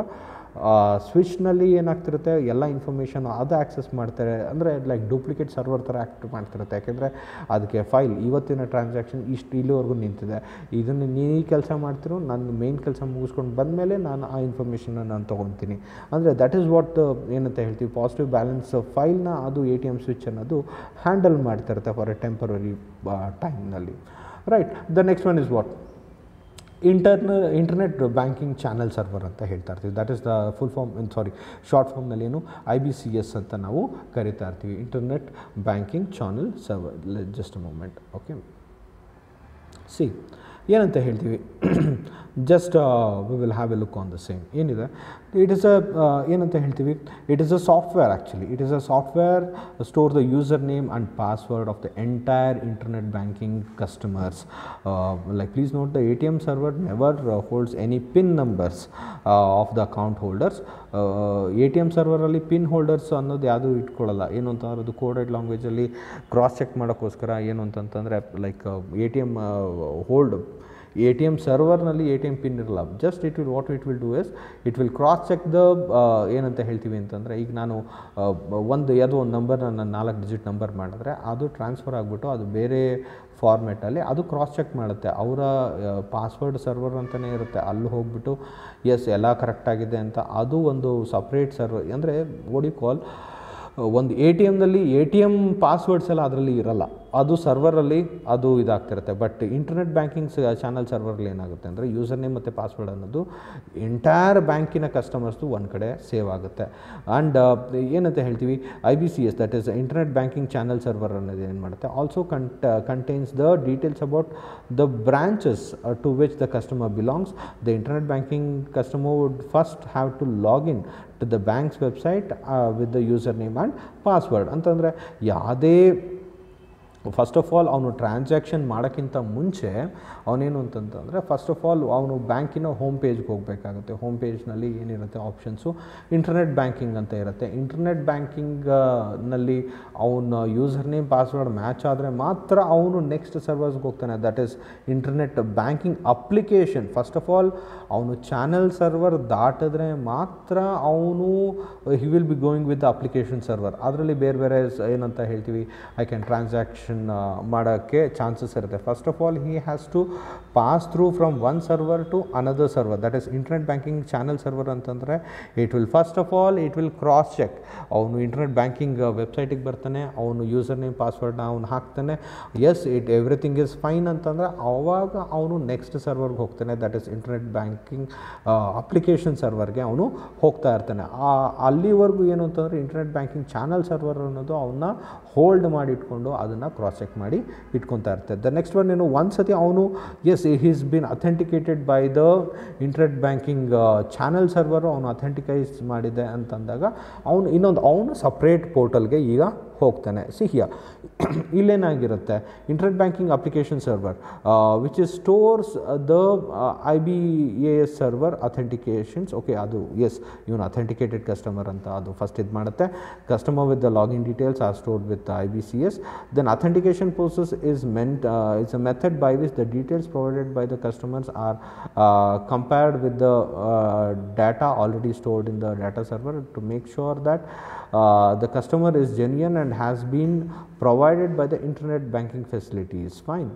ಸ್ವಿಚ್ನಲ್ಲಿ ಏನಾಗ್ತಿರುತ್ತೆ, ಎಲ್ಲ ಇನ್ಫಾರ್ಮೇಷನ್ ಅದು ಆ್ಯಕ್ಸೆಸ್ ಮಾಡ್ತಾರೆ. ಅಂದರೆ ಲೈಕ್ ಡೂಪ್ಲಿಕೇಟ್ ಸರ್ವರ್ ಥರ ಆ್ಯಕ್ಟ್ ಮಾಡ್ತಿರುತ್ತೆ. ಯಾಕೆಂದರೆ ಅದಕ್ಕೆ ಫೈಲ್ ಇವತ್ತಿನ ಟ್ರಾನ್ಸಾಕ್ಷನ್ ಇಲ್ಲಿವರೆಗೂ ನಿಂತಿದೆ, ಇದನ್ನು ನೀನು ಕೆಲಸ ಮಾಡ್ತಿರೋ, ನನ್ನ ಮೇನ್ ಕೆಲಸ ಮುಗಿಸ್ಕೊಂಡು ಬಂದಮೇಲೆ ನಾನು ಆ ಇನ್ಫಾರ್ಮೇಷನ್ನ ನಾನು ತೊಗೊತೀನಿ. ಅಂದರೆ ದಟ್ ಈಸ್ ವಾಟ್ ಏನಂತ ಹೇಳ್ತೀವಿ, ಪಾಸಿಟಿವ್ ಬ್ಯಾಲೆನ್ಸ್ ಫೈಲ್ನ ಅದು ATM ಸ್ವಿಚ್ ಅನ್ನೋದು ಹ್ಯಾಂಡಲ್ ಮಾಡ್ತಿರುತ್ತೆ ಫಾರ್ ಎ ಟೆಂಪರರಿ ಟೈಮ್ನಲ್ಲಿ. Right, the next one is what? Internet banking channel server ಅಂತ ಹೇಳ್ತಾ ಇರ್ತೀವಿ. That is the full form, short ಫಾರ್ಮ್ನಲ್ಲಿ ಏನು IBCS ಅಂತ ನಾವು ಕರಿತಾ ಇರ್ತೀವಿ, internet banking channel server. Just a moment. Okay, see ಏನಂತ ಹೇಳ್ತೀವಿ, just we will have a look on the same. ಏನಿದೆ, ಇಟ್ ಈಸ್ ಏನಂತ ಹೇಳ್ತೀವಿ, it is a software. Actually it is a software store the user name and password of the entire internet banking customers. Like please note, the ATM server never holds any pin numbers of the account holders. ATM ಸರ್ವರಲ್ಲಿ ಪಿನ್ ಹೋಲ್ಡರ್ಸ್ ಅನ್ನೋದು ಯಾವುದೂ ಇಟ್ಕೊಳ್ಳಲ್ಲ. ಏನು ಅಂತಂದ್ರೆ ಅದು ಕೋಡೆಡ್ ಲ್ಯಾಂಗ್ವೇಜಲ್ಲಿ ಕ್ರಾಸ್ ಚೆಕ್ ಮಾಡೋಕ್ಕೋಸ್ಕರ ಏನು ಅಂತಂತಂದರೆ like ATM A T M ಸರ್ವರ್ನಲ್ಲಿ ಎ ಟಿ ಎಮ್ ಪಿನ್ ಇರಲ್ಲ. Just what it will do is it will cross check the ಏನಂತ ಹೇಳ್ತೀವಿ ಅಂತಂದರೆ, ಈಗ ನಾನು ಯಾವುದೋ ಒಂದು ನಂಬರ್ನ ನಾನು 4 ಡಿಜಿಟ್ ನಂಬರ್ ಮಾಡಿದ್ರೆ ಅದು ಟ್ರಾನ್ಸ್ಫರ್ ಆಗಿಬಿಟ್ಟು ಅದು ಬೇರೆ ಫಾರ್ಮೆಟಲ್ಲಿ ಅದು ಕ್ರಾಸ್ ಚೆಕ್ ಮಾಡುತ್ತೆ. ಅವರ ಪಾಸ್ವರ್ಡ್ ಸರ್ವರ್ ಅಂತಲೇ ಇರುತ್ತೆ, ಅಲ್ಲಿ ಹೋಗ್ಬಿಟ್ಟು ಎಸ್ ಎಲ್ಲ ಕರೆಕ್ಟಾಗಿದೆ ಅಂತ. ಅದು ಒಂದು ಸಪ್ರೇಟ್ ಸರ್ವರ್, ಅಂದರೆ ವಾಟ್ ಯು ಕಾಲ್, ಒಂದು ಎ ಟಿ ಎಮ್ನಲ್ಲಿ ಎ ಟಿ ಎಮ್ ಪಾಸ್ವರ್ಡ್ಸ್ ಎಲ್ಲ ಅದರಲ್ಲಿ ಇರಲ್ಲ, ಅದು ಸರ್ವರಲ್ಲಿ ಅದು ಇದಾಗ್ತಿರುತ್ತೆ. ಬಟ್ ಇಂಟರ್ನೆಟ್ ಬ್ಯಾಂಕಿಂಗ್ ಚಾನಲ್ ಸರ್ವರಲ್ಲಿ ಏನಾಗುತ್ತೆ ಅಂದರೆ ಯೂಸರ್ ನೇಮ್ ಮತ್ತು ಪಾಸ್ವರ್ಡ್ ಅನ್ನೋದು ಎಂಟೈರ್ ಬ್ಯಾಂಕಿನ ಕಸ್ಟಮರ್ಸ್ದು ಒಂದು ಕಡೆ ಸೇವ್ ಆಗುತ್ತೆ. ಆ್ಯಂಡ್ ಏನಂತ ಹೇಳ್ತೀವಿ, IBCS, that is internet banking channel server ಅನ್ನೋದು ಏನು ಮಾಡುತ್ತೆ, also contains the details about the branches to which the customer belongs. The internet banking customer would first have to log in to the bank's website with the user name and password. ಅಂತಂದರೆ ಯಾವುದೇ ಫಸ್ಟ್ ಆಫ್ ಆಲ್ ಅವನು ಟ್ರಾನ್ಸಾಕ್ಷನ್ ಮಾಡೋಕ್ಕಿಂತ ಮುಂಚೆ ಅವನೇನು ಅಂತಂತಂದರೆ ಫಸ್ಟ್ ಆಫ್ ಆಲ್ ಅವನು ಬ್ಯಾಂಕಿನ ಹೋಮ್ ಪೇಜ್ಗೆ ಹೋಗಬೇಕಾಗುತ್ತೆ. ಹೋಮ್ ಪೇಜ್ನಲ್ಲಿ ಏನಿರುತ್ತೆ ಆಪ್ಷನ್ಸು, ಇಂಟರ್ನೆಟ್ ಬ್ಯಾಂಕಿಂಗ್ ಅಂತ ಇರುತ್ತೆ. ಇಂಟರ್ನೆಟ್ ಬ್ಯಾಂಕಿಂಗ್ನಲ್ಲಿ ಅವನ ಯೂಸರ್ ನೇಮ್ ಪಾಸ್ವರ್ಡ್ ಮ್ಯಾಚ್ ಆದರೆ ಮಾತ್ರ ಅವನು ನೆಕ್ಸ್ಟ್ ಸರ್ವರ್ಸ್ಗೆ ಹೋಗ್ತಾನೆ, that is internet banking application. First of all ಅವನು ಚಾನಲ್ ಸರ್ವರ್ ದಾಟಿದ್ರೆ ಮಾತ್ರ ಅವನು he will be going with the application server. ಅದರಲ್ಲಿ ಬೇರೆ ಬೇರೆ ಏನಂತ ಹೇಳ್ತೀವಿ, ಐ ಕ್ಯಾನ್ ಟ್ರಾನ್ಸಾಕ್ಷನ್ ಮಾಡೋಕ್ಕೆ ಚಾನ್ಸಸ್ ಇರುತ್ತೆ. First of all he has to pass through from one server to another server, that is internet banking channel server ಅಂತಂದರೆ it will first of all it will cross check. ಅವನು ಇಂಟರ್ನೆಟ್ ಬ್ಯಾಂಕಿಂಗ್ ವೆಬ್ಸೈಟಿಗೆ ಬರ್ತಾನೆ, ಅವನು ಯೂಸರ್ ನೇಮ್ ಪಾಸ್ವರ್ಡ್ನ ಅವನು ಹಾಕ್ತಾನೆ, yes it everything is fine ಅಂತಂದರೆ ಆವಾಗ ಅವನು ನೆಕ್ಸ್ಟ್ ಸರ್ವರ್ಗೆ ಹೋಗ್ತಾನೆ, that is internet banking application ಸರ್ವರ್ಗೆ ಅವನು ಹೋಗ್ತಾ ಇರ್ತಾನೆ. ಅಲ್ಲಿವರೆಗೂ ಏನು ಅಂತಂದರೆ ಇಂಟರ್ನೆಟ್ ಬ್ಯಾಂಕಿಂಗ್ ಚಾನಲ್ ಸರ್ವರ್ ಅನ್ನೋದು ಅವನ್ನ ಹೋಲ್ಡ್ ಮಾಡಿ ಇಟ್ಕೊಂಡು ಅದನ್ನು ಕ್ರಾಸ್ ಚೆಕ್ ಮಾಡಿ ಇಟ್ಕೊತಾ ಇರ್ತಾರೆ. ದ ನೆಕ್ಸ್ಟ್ ಒನ್ ಏನು, ಒಂದು ಸತಿ ಅವನು yes he's been authenticated by the internet banking channel server ಅವನು ಅಥೆಂಟಿಕೈಸ್ ಮಾಡಿದೆ ಅಂತಂದಾಗ ಅವನು ಸಪ್ರೇಟ್ ಪೋರ್ಟಲ್ಗೆ ಈಗ ಹೋಗ್ತಾನೆ. ಹಿಯರ್ ಇಲ್ಲೇನಾಗಿರುತ್ತೆ, internet banking application server which is stores the IBAS server authentications. Okay, ಅದು ಎಸ್ ಇವನು ಅಥೆಂಟಿಕೇಟೆಡ್ ಕಸ್ಟಮರ್ ಅಂತ ಅದು ಫಸ್ಟ್ ಇದು ಮಾಡುತ್ತೆ. Customer with the login details are stored with IBCS. Then authentication process is it's a method by which the details provided by the customers are compared with the data already stored in the data server to make sure that the customer is genuine and has been provided by the internet banking facilities. Fine.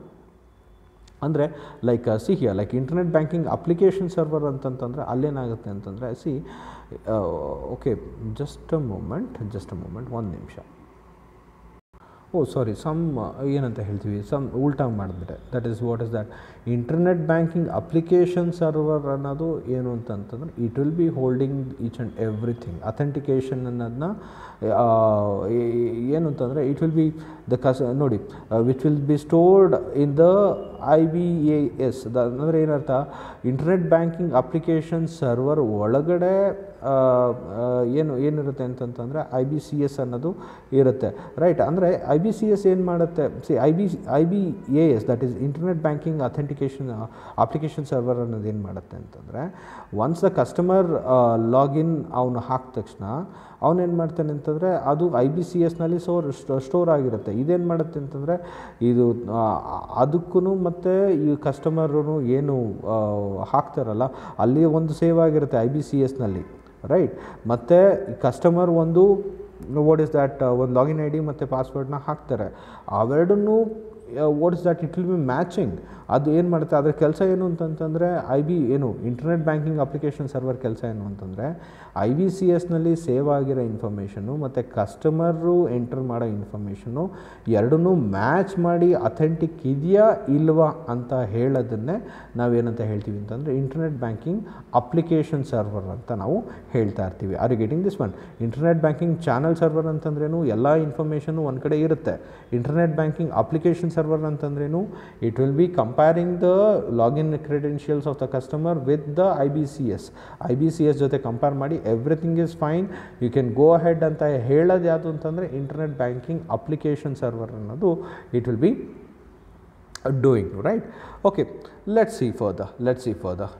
ಅಂದರೆ like here like internet banking application server ಅಂತಂತಂದರೆ ಅಲ್ಲೇನಾಗುತ್ತೆ ಅಂತಂದರೆ ಓಕೆ ಜಸ್ಟ್ ಅ ಮೂಮೆಂಟ್ ಒಂದು ನಿಮಿಷ. ಸಾರಿ, ಏನಂತ ಹೇಳ್ತೀವಿ, ಉಲ್ಟಾ ಮಾಡಿಬಿಟ್ಟೆ. That is what is that internet banking application server ಅನ್ನೋದು ಏನು ಅಂತಂತಂದರೆ it will B holding each and everything. Authentication ಅನ್ನೋದನ್ನ ಏನು ಅಂತಂದರೆ ಇಟ್ ವಿಲ್ ಬಿ ನೋಡಿ which will be stored in the IBAS. ಅಂದರೆ ಏನರ್ಥ, ಇಂಟರ್ನೆಟ್ ಬ್ಯಾಂಕಿಂಗ್ ಅಪ್ಲಿಕೇಶನ್ ಸರ್ವರ್ ಒಳಗಡೆ ಏನಿರುತ್ತೆ ಅಂತಂತಂದರೆ IBCS ಅನ್ನೋದು ಇರುತ್ತೆ, ರೈಟ್. ಅಂದರೆ IBCS ಏನು ಮಾಡುತ್ತೆ, IBAS that is internet banking authentication application server ಅನ್ನೋದು ಏನು ಮಾಡುತ್ತೆ ಅಂತಂದರೆ ಒನ್ಸ್ ದ ಕಸ್ಟಮರ್ ಲಾಗಿನ್ ಅವನು ಹಾಕಿದ ತಕ್ಷಣ ಅವನೇನು ಮಾಡ್ತಾನೆ ಅಂತಂದರೆ ಅದು IBCSನಲ್ಲಿ ಸ್ಟೋರ್ ಆಗಿರುತ್ತೆ. ಇದೇನು ಮಾಡುತ್ತೆ ಅಂತಂದರೆ ಇದು ಅದಕ್ಕೂ ಮತ್ತು ಈ ಕಸ್ಟಮರು ಏನು ಹಾಕ್ತಾರಲ್ಲ ಅಲ್ಲಿ ಒಂದು ಸೇವ್ ಆಗಿರುತ್ತೆ IBCSನಲ್ಲಿ, ರೈಟ್. ಮತ್ತು ಕಸ್ಟಮರ್ ಒಂದು ವಾಟ್ ಇಸ್ ದ್ಯಾಟ್ ಒಂದು ಲಾಗಿನ್ ID ಮತ್ತು ಪಾಸ್ವರ್ಡ್ನ ಹಾಕ್ತಾರೆ, ಅವೆರಡನ್ನೂ what is that it will be matching. ಅದು ಏನು ಮಾಡುತ್ತೆ, ಅದರ ಕೆಲಸ ಏನು ಅಂತಂತಂದರೆ ಇಂಟರ್ನೆಟ್ ಬ್ಯಾಂಕಿಂಗ್ ಅಪ್ಲಿಕೇಶನ್ ಸರ್ವರ್ ಕೆಲಸ ಏನು ಅಂತಂದರೆ IBCSನಲ್ಲಿ ಸೇವ್ ಆಗಿರೋ ಇನ್ಫಾರ್ಮೇಷನ್ನು ಮತ್ತು ಕಸ್ಟಮರು ಎಂಟರ್ ಮಾಡೋ ಇನ್ಫಾರ್ಮೇಷನ್ನು ಎರಡನ್ನೂ ಮ್ಯಾಚ್ ಮಾಡಿ ಅಥೆಂಟಿಕ್ ಇದೆಯಾ ಇಲ್ವಾ ಅಂತ ಹೇಳೋದನ್ನೇ ನಾವೇನಂತ ಹೇಳ್ತೀವಿ ಅಂತಂದರೆ ಇಂಟರ್ನೆಟ್ ಬ್ಯಾಂಕಿಂಗ್ ಅಪ್ಲಿಕೇಶನ್ ಸರ್ವರ್ ಅಂತ ನಾವು ಹೇಳ್ತಾ ಇರ್ತೀವಿ. Are you getting this one? Internet banking channel server ಅಂತಂದ್ರೇನು, ಎಲ್ಲ ಇನ್ಫಾರ್ಮೇಷನ್ನು ಒಂದು ಕಡೆ ಇರುತ್ತೆ. ಇಂಟರ್ನೆಟ್ ಬ್ಯಾಂಕಿಂಗ್ ಅಪ್ಲಿಕೇಶನ್ ಸರ್ವರ್ ಅಂತಂದ್ರೇನು, it will be comparing the login credentials of the customer with the IBCS ಜೊತೆ ಕಂಪೇರ್ ಮಾಡಿ everything is fine, you can go ahead ಅಂತ ಹೇಳೋದು ಯಾವುದು ಅಂತಂದರೆ ಇಂಟರ್ನೆಟ್ ಬ್ಯಾಂಕಿಂಗ್ ಅಪ್ಲಿಕೇಶನ್ ಸರ್ವರ್ ಅನ್ನೋದು it will be doing, right. Okay, let's see further.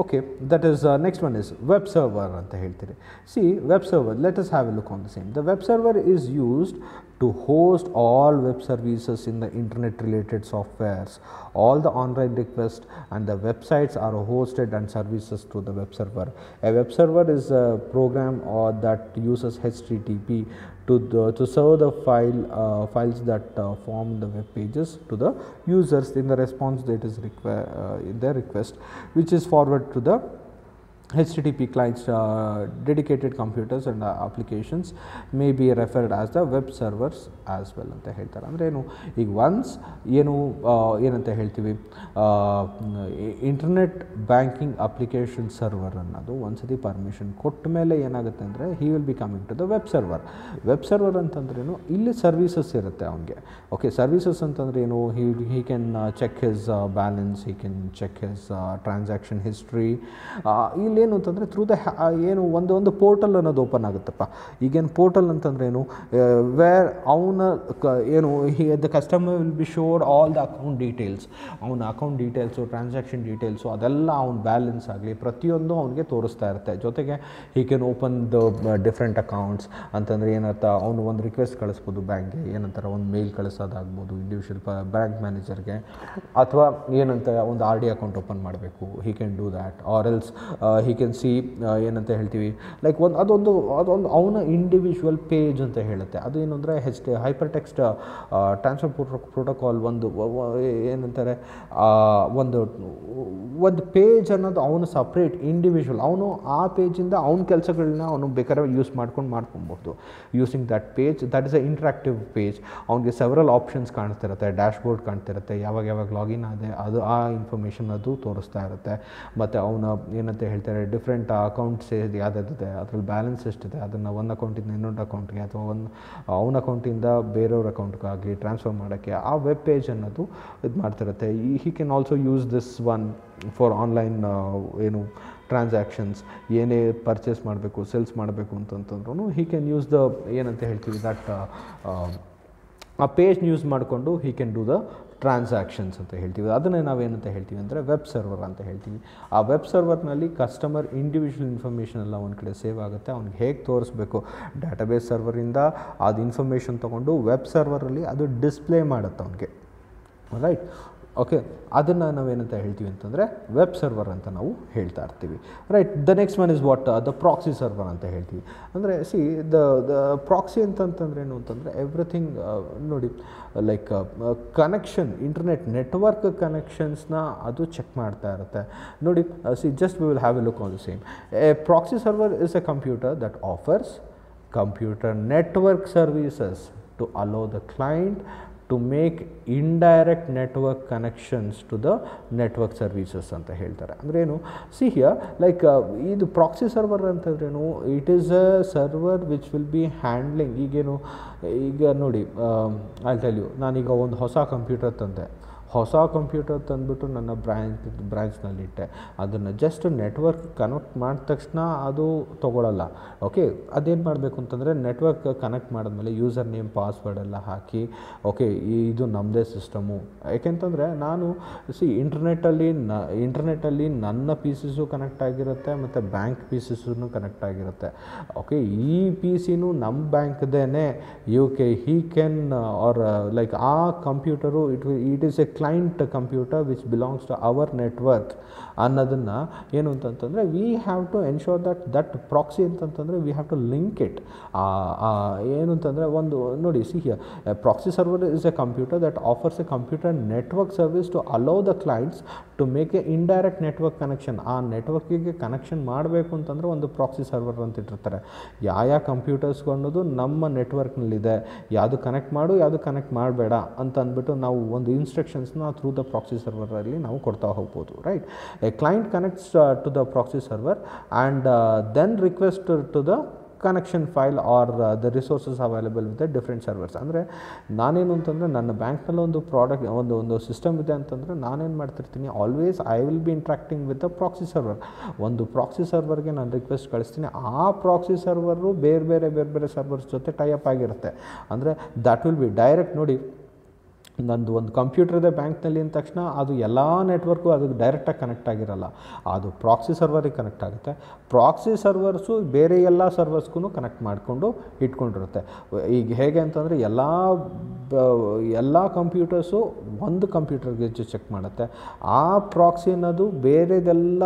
Okay, that is next one is web server anta heltire. See, web server, let us have a look on the same. The web server is used to host all web services in the internet related softwares. All the online requests and the websites are hosted and services through the web server. A web server is a program that uses HTTP to serve the files that form the web pages to the users in the response that is in their request, which is forwarded to the HTTP clients. Dedicated computers and applications may be referred as the web servers as well ಅಂತ ಹೇಳ್ತಾರೆ. ಅಂದರೆ ಏನು, ಈಗ ಒನ್ಸ್ ಏನಂತ ಹೇಳ್ತೀವಿ, ಇಂಟರ್ನೆಟ್ ಬ್ಯಾಂಕಿಂಗ್ ಅಪ್ಲಿಕೇಶನ್ ಸರ್ವರ್ ಅನ್ನೋದು ಒಂದ್ಸತಿ ಪರ್ಮಿಷನ್ ಕೊಟ್ಟ ಮೇಲೆ ಏನಾಗುತ್ತೆ ಅಂದರೆ he will be coming to the web server. Web server ಅಂತಂದ್ರೇನು, ಇಲ್ಲಿ ಸರ್ವೀಸಸ್ ಇರುತ್ತೆ ಅವನಿಗೆ. ಓಕೆ, ಸರ್ವೀಸಸ್ ಅಂತಂದ್ರೆ ಏನು, he can check his balance, he can check his transaction history. ಇಲ್ಲೇನು ಅಂತಂದರೆ ಥ್ರೂ ದ ಏನು ಒಂದು ಪೋರ್ಟಲ್ ಅನ್ನೋದು ಓಪನ್ ಆಗುತ್ತಪ್ಪ. ಈಗೇನು ಪೋರ್ಟಲ್ ಅಂತಂದ್ರೆ ಏನು, ವೇರ್ ಅವನ ಏನು the customer will B showed all the account details, ಅವನ ಅಕೌಂಟ್ ಡೀಟೇಲ್ಸು, ಟ್ರಾನ್ಸಾಕ್ಷನ್ ಡೀಟೇಲ್ಸು, ಅದೆಲ್ಲ ಅವ್ನ ಬ್ಯಾಲೆನ್ಸ್ ಆಗಲಿ ಪ್ರತಿಯೊಂದು ಅವನಿಗೆ ತೋರಿಸ್ತಾ ಇರುತ್ತೆ. ಜೊತೆಗೆ he can open the different accounts ಅಂತಂದರೆ ಏನರ್ಥ, ಅವನು ಒಂದು ರಿಕ್ವೆಸ್ಟ್ ಕಳಿಸ್ಬೋದು ಬ್ಯಾಂಕ್ಗೆ, ಏನಂತಾರೆ ಒಂದು ಮೇಲ್ ಕಳಿಸೋದಾಗ್ಬೋದು ಇಂಡಿವಿಜುವಲ್ ಬ್ಯಾಂಕ್ ಮ್ಯಾನೇಜರ್ಗೆ, ಅಥವಾ ಏನಂತ ಒಂದು ಆರ್ ಡಿ ಅಕೌಂಟ್ ಓಪನ್ ಮಾಡಬೇಕು, he can do that. Or else he can see ಏನಂತ ಹೇಳ್ತೀವಿ, ಲೈಕ್ ಅದೊಂದು ಅವನ ಇಂಡಿವಿಜುವಲ್ ಪೇಜ್ ಅಂತ ಹೇಳುತ್ತೆ. ಅದು ಏನು ಅಂದರೆ ಹೈಪರ್ ಟೆಕ್ಸ್ಟ್ ಟ್ರಾನ್ಸ್ಫರ್ ಪ್ರೋಟೋಕಾಲ್ ಒಂದು ಏನಂತಾರೆ, ಒಂದು ಪೇಜ್ ಅನ್ನೋದು ಅವನು ಸಪ್ರೇಟ್ ಇಂಡಿವಿಜುವಲ್, ಅವನು ಆ ಪೇಜಿಂದ ಅವನ ಕೆಲಸಗಳನ್ನ ಅವನು ಬೇಕಾದ್ರೆ ಯೂಸ್ ಮಾಡ್ಕೊಬೋದು using that page. That is a interactive page. ಅವನಿಗೆ ಸೆವರಲ್ ಆಪ್ಷನ್ಸ್ ಕಾಣ್ತಿರುತ್ತೆ, ಡ್ಯಾಶ್ ಬೋರ್ಡ್ ಕಾಣ್ತಿರುತ್ತೆ, ಯಾವಾಗ ಲಾಗಿನ್ ಆದೆ ಅದು ಆ ಇನ್ಫಾರ್ಮೇಷನ್ ಅದು ತೋರಿಸ್ತಾ ಇರುತ್ತೆ. ಮತ್ತು ಅವನ ಏನಂತ ಹೇಳ್ತಾರೆ, ಡಿಫ್ರೆಂಟ್ ಅಕೌಂಟ್ಸ್ ಯಾವುದಿದೆ, ಅದ್ರಲ್ಲಿ ಬ್ಯಾಲೆನ್ಸ್ ಎಷ್ಟಿದೆ, ಅದನ್ನು ಒಂದು ಅಕೌಂಟಿಂದ ಇನ್ನೊಂದು ಅಕೌಂಟ್ಗೆ ಅಥವಾ ಅವನ ಅಕೌಂಟಿಂದ ಬೇರೆಯವ್ರ ಅಕೌಂಟ್ಗಾಗಲಿ ಟ್ರಾನ್ಸ್ಫರ್ ಮಾಡೋಕ್ಕೆ ಆ ವೆಬ್ ಪೇಜ್ ಅನ್ನೋದು ಇದು ಮಾಡ್ತಿರುತ್ತೆ. He can also use this one for online ಏನು ಟ್ರಾನ್ಸಾಕ್ಷನ್ಸ್, ಏನೇ ಪರ್ಚೇಸ್ ಮಾಡಬೇಕು, ಸೇಲ್ಸ್ ಮಾಡಬೇಕು ಅಂತಂದ್ರೂ ಹಿ ಕ್ಯಾನ್ ಯೂಸ್ ದ ಏನಂತ ಹೇಳ್ತೀವಿ ದಟ್ ಆ ಪೇಜ್ ಯೂಸ್ ಮಾಡಿಕೊಂಡು ಹಿ ಕ್ಯಾನ್ ಡೂ ದ ಟ್ರಾನ್ಸಾಕ್ಷನ್ಸ್ ಅಂತ ಹೇಳ್ತೀವಿ. ಅದನ್ನೇ ನಾವೇನಂತ ಹೇಳ್ತೀವಿ ಅಂದರೆ ವೆಬ್ ಸರ್ವರ್ ಅಂತ ಹೇಳ್ತೀವಿ. ಆ ವೆಬ್ ಸರ್ವರ್ನಲ್ಲಿ ಕಸ್ಟಮರ್ ಇಂಡಿವಿಜುವಲ್ ಇನ್ಫಾರ್ಮೇಷನ್ ಎಲ್ಲ ಒಂದು ಕಡೆ ಸೇವ್ ಆಗುತ್ತೆ. ಅವ್ನಿಗೆ ಹೇಗೆ ತೋರಿಸ್ಬೇಕು, ಡಾಟಾಬೇಸ್ ಸರ್ವರಿಂದ ಅದು ಇನ್ಫಾರ್ಮೇಷನ್ ತೊಗೊಂಡು ವೆಬ್ ಸರ್ವರಲ್ಲಿ ಅದು ಡಿಸ್ಪ್ಲೇ ಮಾಡುತ್ತೆ ಅವನಿಗೆ, ರೈಟ್. ಓಕೆ, ಅದನ್ನು ನಾವೇನಂತ ಹೇಳ್ತೀವಿ ಅಂತಂದರೆ ವೆಬ್ ಸರ್ವರ್ ಅಂತ ನಾವು ಹೇಳ್ತಾ ಇರ್ತೀವಿ, right. The next one is what, the proxy server ಅಂತ ಹೇಳ್ತೀವಿ. ಅಂದರೆ ಸಿ ದ ಪ್ರಾಕ್ಸಿ ಅಂತಂತಂದ್ರೆ ಏನು ಅಂತಂದರೆ ಎವ್ರಿಥಿಂಗ್ ನೋಡಿ, ಲೈಕ್ ಕನೆಕ್ಷನ್, ಇಂಟರ್ನೆಟ್ ನೆಟ್ವರ್ಕ್ ಕನೆಕ್ಷನ್ಸ್ನ ಅದು ಚೆಕ್ ಮಾಡ್ತಾ ಇರುತ್ತೆ. ನೋಡಿ, see just we will have a look on the same. A proxy server is a computer that offers computer network services to allow the client to make indirect network connections to the network services ಅಂತ ಹೇಳ್ತಾರೆ. ಅಂದರೆ ಏನು, ಸಿ ಹಿಯರ್ ಲೈಕ್ ಇದು ಪ್ರಾಕ್ಸಿ ಸರ್ವರ್ ಅಂತಂದ್ರೇನು, it is a server which will B handling. ಈಗ ನೋಡಿ, ಐ ಟೆಲ್ ಯು, ನಾನೀಗ ಒಂದು ಹೊಸ ಕಂಪ್ಯೂಟರ್ ತಂದುಬಿಟ್ಟು ನನ್ನ ಬ್ರ್ಯಾಂಚ್ನಲ್ಲಿಟ್ಟೆ. ಅದನ್ನು ಜಸ್ಟ್ ನೆಟ್ವರ್ಕ್ ಕನೆಕ್ಟ್ ಮಾಡಿದ ತಕ್ಷಣ ಅದು ತೊಗೊಳ್ಳಲ್ಲ. ಓಕೆ, ಅದೇನು ಮಾಡಬೇಕು ಅಂತಂದರೆ ನೆಟ್ವರ್ಕ್ ಕನೆಕ್ಟ್ ಮಾಡಿದ್ಮೇಲೆ ಯೂಸರ್ ನೇಮ್ ಪಾಸ್ವರ್ಡ್ ಎಲ್ಲ ಹಾಕಿ, ಓಕೆ ಇದು ನಮ್ಮದೇ ಸಿಸ್ಟಮು. ಯಾಕೆಂತಂದರೆ ನಾನು ಇಂಟರ್ನೆಟ್ಟಲ್ಲಿ ನನ್ನ ಪೀಸಸ್ಸು ಕನೆಕ್ಟ್ ಆಗಿರುತ್ತೆ ಮತ್ತು ಬ್ಯಾಂಕ್ ಪೀಸಸ್ಸೂ ಕನೆಕ್ಟ್ ಆಗಿರುತ್ತೆ. ಓಕೆ, ಈ ಪಿ ಸಿನೂ ನಮ್ಮ ಬ್ಯಾಂಕ್ದೇ, ಹಿ ಕ್ಯಾನ್ ಆರ್ ಲೈಕ್ ಆ computer it is a client computer which belongs to our network ಅನ್ನೋದನ್ನು ಏನು ಅಂತಂತಂದರೆ we have to ensure that proxy ಅಂತಂತಂದರೆ we have to link it. ಏನು ಅಂತಂದರೆ ಒಂದು ನೋಡಿ, see here proxy server is a computer that offers a computer network service to allow the clients to make a indirect network connection. ಆ ನೆಟ್ವರ್ಕಿಗೆ ಕನೆಕ್ಷನ್ ಮಾಡಬೇಕು ಅಂತಂದರೆ ಒಂದು ಪ್ರಾಕ್ಸಿ ಸರ್ವರ್ ಅಂತ ಇಟ್ಟಿರ್ತಾರೆ. ಯಾವ ಕಂಪ್ಯೂಟರ್ಸ್ಗೂ ಅನ್ನೋದು ನಮ್ಮ ನೆಟ್ವರ್ಕ್ನಲ್ಲಿದೆ, ಯಾವುದು ಕನೆಕ್ಟ್ ಮಾಡು, ಯಾವುದು ಕನೆಕ್ಟ್ ಮಾಡಬೇಡ ಅಂತ ಅಂದ್ಬಿಟ್ಟು ನಾವು ಒಂದು ಇನ್ಸ್ಟ್ರಕ್ಷನ್ಸ್ನ ಥ್ರೂ ದ ಪ್ರಾಕ್ಸಿ ಸರ್ವರಲ್ಲಿ ನಾವು ಕೊಡ್ತಾ ಹೋಗ್ಬೋದು, right. A client connects to the proxy server and then request to the connection file or the resources available with the different servers. ಅಂದರೆ ನಾನೇನು ಅಂತಂದರೆ ನನ್ನ ಬ್ಯಾಂಕ್ನಲ್ಲಿ ಒಂದು ಪ್ರಾಡಕ್ಟ್ ಒಂದು ಸಿಸ್ಟಮ್ ಇದೆ ಅಂತಂದರೆ ನಾನೇನು ಮಾಡ್ತಿರ್ತೀನಿ, always I will be interacting with the proxy server. ಒಂದು ಪ್ರಾಕ್ಸಿ ಸರ್ವರ್ಗೆ ನಾನು ರಿಕ್ವೆಸ್ಟ್ ಕಳಿಸ್ತೀನಿ, ಆ ಪ್ರಾಕ್ಸಿ ಸರ್ವರು ಬೇರೆ ಸರ್ವರ್ಸ್ ಜೊತೆ ಟೈ ಅಪ್ ಆಗಿರುತ್ತೆ. ಅಂದರೆ ದ್ಯಾಟ್ ವಿಲ್ ಬಿ ಡೈರೆಕ್ಟ್. ನೋಡಿ, ನಂದು ಒಂದು ಕಂಪ್ಯೂಟರ್ ಇದೆ ಬ್ಯಾಂಕ್ನಲ್ಲಿ ಅಂದ ತಕ್ಷಣ ಅದು ಎಲ್ಲ ನೆಟ್ವರ್ಕು ಅದಕ್ಕೆ ಡೈರೆಕ್ಟಾಗಿ ಕನೆಕ್ಟ್ ಆಗಿರಲ್ಲ, ಅದು ಪ್ರಾಕ್ಸಿ ಸರ್ವರಿಗೆ ಕನೆಕ್ಟ್ ಆಗುತ್ತೆ. ಪ್ರಾಕ್ಸಿ ಸರ್ವರ್ಸು ಬೇರೆ ಎಲ್ಲ ಸರ್ವರ್ಸ್ಗೂ ಕನೆಕ್ಟ್ ಮಾಡಿಕೊಂಡು ಇಟ್ಕೊಂಡಿರುತ್ತೆ. ಈಗ ಹೇಗೆ ಅಂತಂದರೆ ಎಲ್ಲ ಕಂಪ್ಯೂಟರ್ಸು ಒಂದು ಕಂಪ್ಯೂಟರ್ಗೆ ಚೆಕ್ ಮಾಡುತ್ತೆ, ಆ ಪ್ರಾಕ್ಸಿ ಅನ್ನೋದು ಬೇರೆದೆಲ್ಲ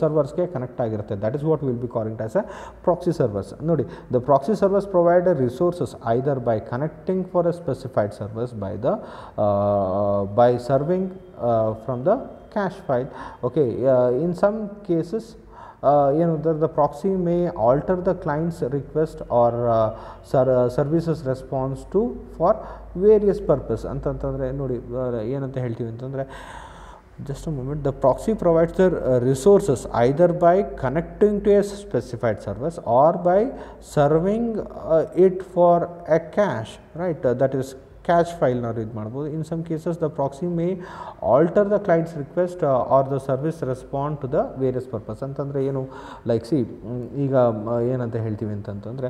ಸರ್ವರ್ಸ್ಗೆ ಕನೆಕ್ಟ್ ಆಗಿರುತ್ತೆ. That is what will be calling as a proxy servers. ನೋಡಿ, the proxy servers provide resources either by connecting for a specified servers by serving from the cache file. Okay, in some cases the proxy may alter the client's request or services response to for various purpose ಅಂತಂತಂದರೆ ನೋಡಿ ಏನಂತ ಹೇಳ್ತೀವಿ ಅಂತಂದರೆ, just a moment, the proxy provides the resources either by connecting to a specified service or by serving it for a cache, right? That is cache file ನಾವು ಇದು ಮಾಡ್ಬೋದು. In some cases the proxy may alter the client's request or the service respond to the various purpose. ಅಂತಂದರೆ ಏನು, ಲೈಕ್ ಸಿ ಈಗ ಏನಂತ ಹೇಳ್ತೀವಿ ಅಂತಂತಂದರೆ,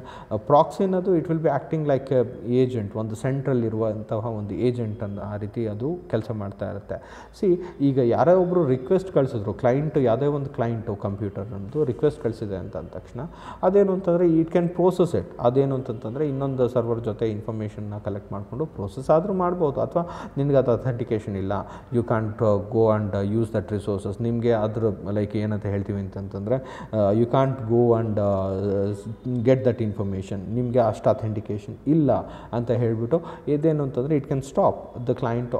ಪ್ರಾಕ್ಸಿ ಅನ್ನೋದು it will B acting like A agent, ಒಂದು ಸೆಂಟ್ರಲ್ ಇರುವಂತಹ ಒಂದು ಏಜೆಂಟ್ ಅನ್ನು ಆ ರೀತಿ ಅದು ಕೆಲಸ ಮಾಡ್ತಾ ಇರುತ್ತೆ. ಸಿ ಈಗ ಯಾರೋ ಒಬ್ಬರು ರಿಕ್ವೆಸ್ಟ್ ಕಳಿಸಿದ್ರು, ಕ್ಲೈಂಟು ಯಾವುದೇ ಒಂದು ಕ್ಲೈಂಟು ಕಂಪ್ಯೂಟರ್ ಅನ್ನೋದು ರಿಕ್ವೆಸ್ಟ್ ಕಳಿಸಿದೆ ಅಂತ ತಕ್ಷಣ ಅದೇನು ಅಂತಂದರೆ ಇಟ್ ಕ್ಯಾನ್ ಪ್ರೋಸೆಸ್ ಇಟ್. ಅದೇನು ಅಂತಂತಂದರೆ ಇನ್ನೊಂದು ಸರ್ವರ್ ಜೊತೆ ಇನ್ಫಾರ್ಮೇಷನ್ನ ಕಲೆಕ್ಟ್ ಮಾಡಿಕೊಂಡು ಪ್ರೋಸೆಸ್ ಆದರೂ ಮಾಡ್ಬೋದು. ಅಥವಾ ನಿನಗೆ ಅದು ಅಥೆಂಟಿಕೇಷನ್ ಇಲ್ಲ, you can't go and use that resources, ನಿಮಗೆ ಅದ್ರ ಲೈಕ್ ಏನಂತ ಹೇಳ್ತೀವಿ ಅಂತಂತಂದರೆ you can't go and get that information, ನಿಮಗೆ ಅಷ್ಟು ಅಥೆಂಟಿಕೇಷನ್ ಇಲ್ಲ ಅಂತ ಹೇಳಿಬಿಟ್ಟು ಇದೇನು ಅಂತಂದರೆ it can stop the client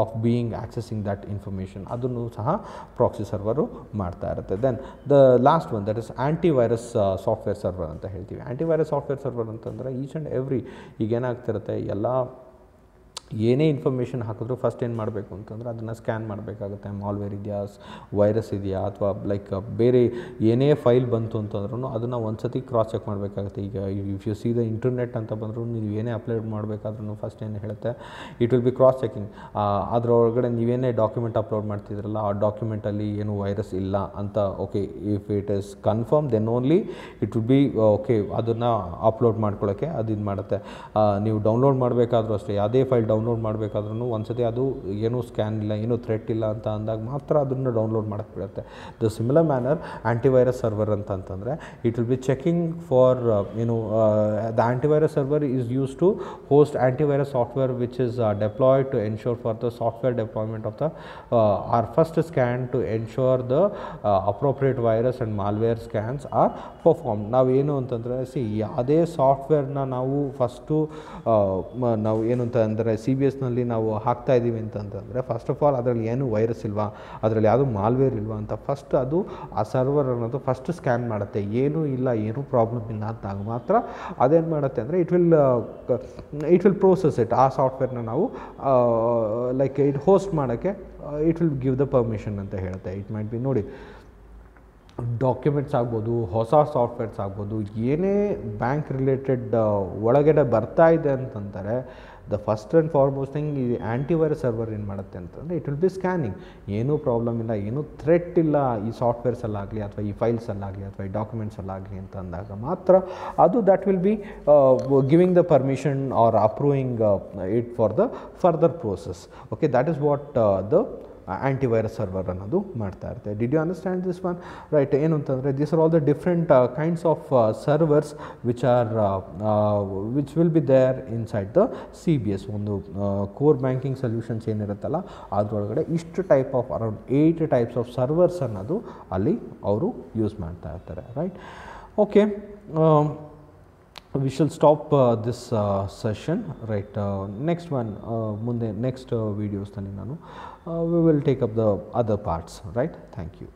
of being accessing that information. ಅದನ್ನು ಸಹ ಪ್ರಾಕ್ಸಿ ಸರ್ವರು ಮಾಡ್ತಾ ಇರುತ್ತೆ. Then the last one that is antivirus software server ಅಂತ ಹೇಳ್ತೀವಿ. ಆ್ಯಂಟಿವೈರಸ್ ಸಾಫ್ಟ್ವೇರ್ ಸರ್ವರ್ ಅಂತಂದರೆ ಈಚ್ ಆ್ಯಂಡ್ ಎವ್ರಿ ಈಗ ಏನಾಗ್ತಿರುತ್ತೆ, ಎಲ್ಲ ಏನೇ ಇನ್ಫಾರ್ಮೇಷನ್ ಹಾಕಿದ್ರು ಫಸ್ಟ್ ಏನು ಮಾಡಬೇಕು ಅಂತಂದರೆ ಅದನ್ನು ಸ್ಕ್ಯಾನ್ ಮಾಡಬೇಕಾಗುತ್ತೆ. ಮಾಲ್ವೇರ್ ಇದೆಯಾ, ವೈರಸ್ ಇದೆಯಾ, ಅಥವಾ ಲೈಕ್ ಬೇರೆ ಏನೇ ಫೈಲ್ ಬಂತು ಅಂತಂದ್ರೂ ಅದನ್ನು ಒಂದು ಸತಿ ಕ್ರಾಸ್ ಚೆಕ್ ಮಾಡಬೇಕಾಗುತ್ತೆ. ಈಗ if U C the internet ಅಂತ ಬಂದರೂ ನೀವು ಏನೇ ಅಪ್ಲೋಡ್ ಮಾಡಬೇಕಾದ್ರೂ ಫಸ್ಟ್ ಏನು ಹೇಳುತ್ತೆ, it will be cross checking. ಅದರೊಳಗಡೆ ನೀವೇನೇ ಡಾಕ್ಯುಮೆಂಟ್ ಅಪ್ಲೋಡ್ ಮಾಡ್ತಿದ್ರಲ್ಲ ಆ ಡಾಕ್ಯುಮೆಂಟಲ್ಲಿ ಏನು ವೈರಸ್ ಇಲ್ಲ ಅಂತ, okay if it is confirm then only it will be okay ಅದನ್ನು ಅಪ್ಲೋಡ್ ಮಾಡ್ಕೊಳ್ಳೋಕ್ಕೆ ಅದು ಇದು ಮಾಡುತ್ತೆ. ನೀವು ಡೌನ್ಲೋಡ್ ಮಾಡಬೇಕಾದ್ರೂ ಅಷ್ಟೇ, ಯಾವುದೇ ಫೈಲ್ ಡೌನ್ಲೋಡ್ ಮಾಡಬೇಕಾದ್ರೂ ಒಂದ್ಸತಿ ಅದು ಏನೂ ಸ್ಕ್ಯಾನ್ ಇಲ್ಲ, ಏನೂ ಥ್ರೆಟ್ ಇಲ್ಲ ಅಂತ ಅಂದಾಗ ಮಾತ್ರ ಅದನ್ನು ಡೌನ್ಲೋಡ್ ಮಾಡೋಕ್ಕೆ ಬಿಡುತ್ತೆ. The similar manner antivirus server ಅಂತಂತಂದರೆ it will be checking for the antivirus server is use to host antivirus software which is deployed to ensure for the software deployment of the are first scan to ensure the appropriate virus and malware scans are perform. ನಾವೇನು ಅಂತಂದರೆ ಯಾವುದೇ ಸಾಫ್ಟ್ವೇರ್ನ ನಾವು ಫಸ್ಟು ನಾವು ಏನು ಅಂತ ಅಂದರೆ CBSನಲ್ಲಿ ನಾವು ಹಾಕ್ತಾ ಇದ್ದೀವಿ ಅಂತಂತಂದರೆ ಫಸ್ಟ್ ಆಫ್ ಆಲ್ ಅದರಲ್ಲಿ ಏನು ವೈರಸ್ ಇಲ್ವಾ, ಅದರಲ್ಲಿ ಯಾವುದೂ ಮಾಲ್ವೇರ್ ಇಲ್ವಾ ಅಂತ ಫಸ್ಟ್ ಅದು ಆ ಸರ್ವರ್ ಅನ್ನೋದು ಫಸ್ಟ್ ಸ್ಕ್ಯಾನ್ ಮಾಡುತ್ತೆ. ಏನೂ ಇಲ್ಲ, ಏನೂ ಪ್ರಾಬ್ಲಮ್ ಇಲ್ಲ ಅಂತಾಗ ಮಾತ್ರ ಅದೇನು ಮಾಡುತ್ತೆ ಅಂದರೆ ಇಟ್ ವಿಲ್ ಪ್ರೋಸೆಸ್ ಇಟ್. ಆ ಸಾಫ್ಟ್ವೇರ್ನ ನಾವು ಲೈಕ್ ಇಟ್ ಹೋಸ್ಟ್ ಮಾಡೋಕ್ಕೆ it will give the permission ಅಂತ ಹೇಳುತ್ತೆ. ಇಟ್ ಮೈಟ್ ಬಿ ನೋಡಿ ಡಾಕ್ಯುಮೆಂಟ್ಸ್ ಆಗ್ಬೋದು, ಹೊಸ ಸಾಫ್ಟ್ವೇರ್ಸ್ ಆಗ್ಬೋದು, ಏನೇ ಬ್ಯಾಂಕ್ ರಿಲೇಟೆಡ್ ಒಳಗಡೆ ಬರ್ತಾ ಇದೆ ಅಂತಂದರೆ the first and foremost thing ಈ ಆ್ಯಂಟಿವೈರಸ್ ಸರ್ವರ್ ಏನು ಮಾಡುತ್ತೆ ಅಂತಂದರೆ ಇಟ್ ವಿಲ್ ಬಿ ಸ್ಕ್ಯಾನಿಂಗ್. ಏನೂ ಪ್ರಾಬ್ಲಮ್ ಇಲ್ಲ, ಏನೂ ಥ್ರೆಟ್ ಇಲ್ಲ ಈ ಸಾಫ್ಟ್ವೇರ್ಸಲ್ಲಾಗಲಿ ಅಥವಾ ಈ ಫೈಲ್ಸಲ್ಲಾಗಲಿ ಅಥವಾ ಈ ಡಾಕ್ಯುಮೆಂಟ್ಸಲ್ಲಾಗಲಿ ಅಂತ ಅಂದಾಗ ಮಾತ್ರ ಅದು that will be giving the permission or approving it for the further process. Okay, that is what the antivirus server ಅನ್ನೋದು ಮಾಡ್ತಾ ಇರುತ್ತೆ. Did you understand this one? Right. ಏನು ಅಂತಂದರೆ this are all the different kinds of servers which will be there inside the CBS. ಒಂದು ಕೋರ್ ಬ್ಯಾಂಕಿಂಗ್ ಸೊಲ್ಯೂಷನ್ಸ್ ಏನಿರುತ್ತಲ್ಲ ಅದರೊಳಗಡೆ ಇಷ್ಟು type of around 8 types of servers ಅನ್ನೋದು ಅಲ್ಲಿ ಅವರು ಯೂಸ್ ಮಾಡ್ತಾ ಇರ್ತಾರೆ. Right. Okay, we shall stop this session, right? Next one, munde next videos nalli nanu we will take up the other parts, right? Thank you.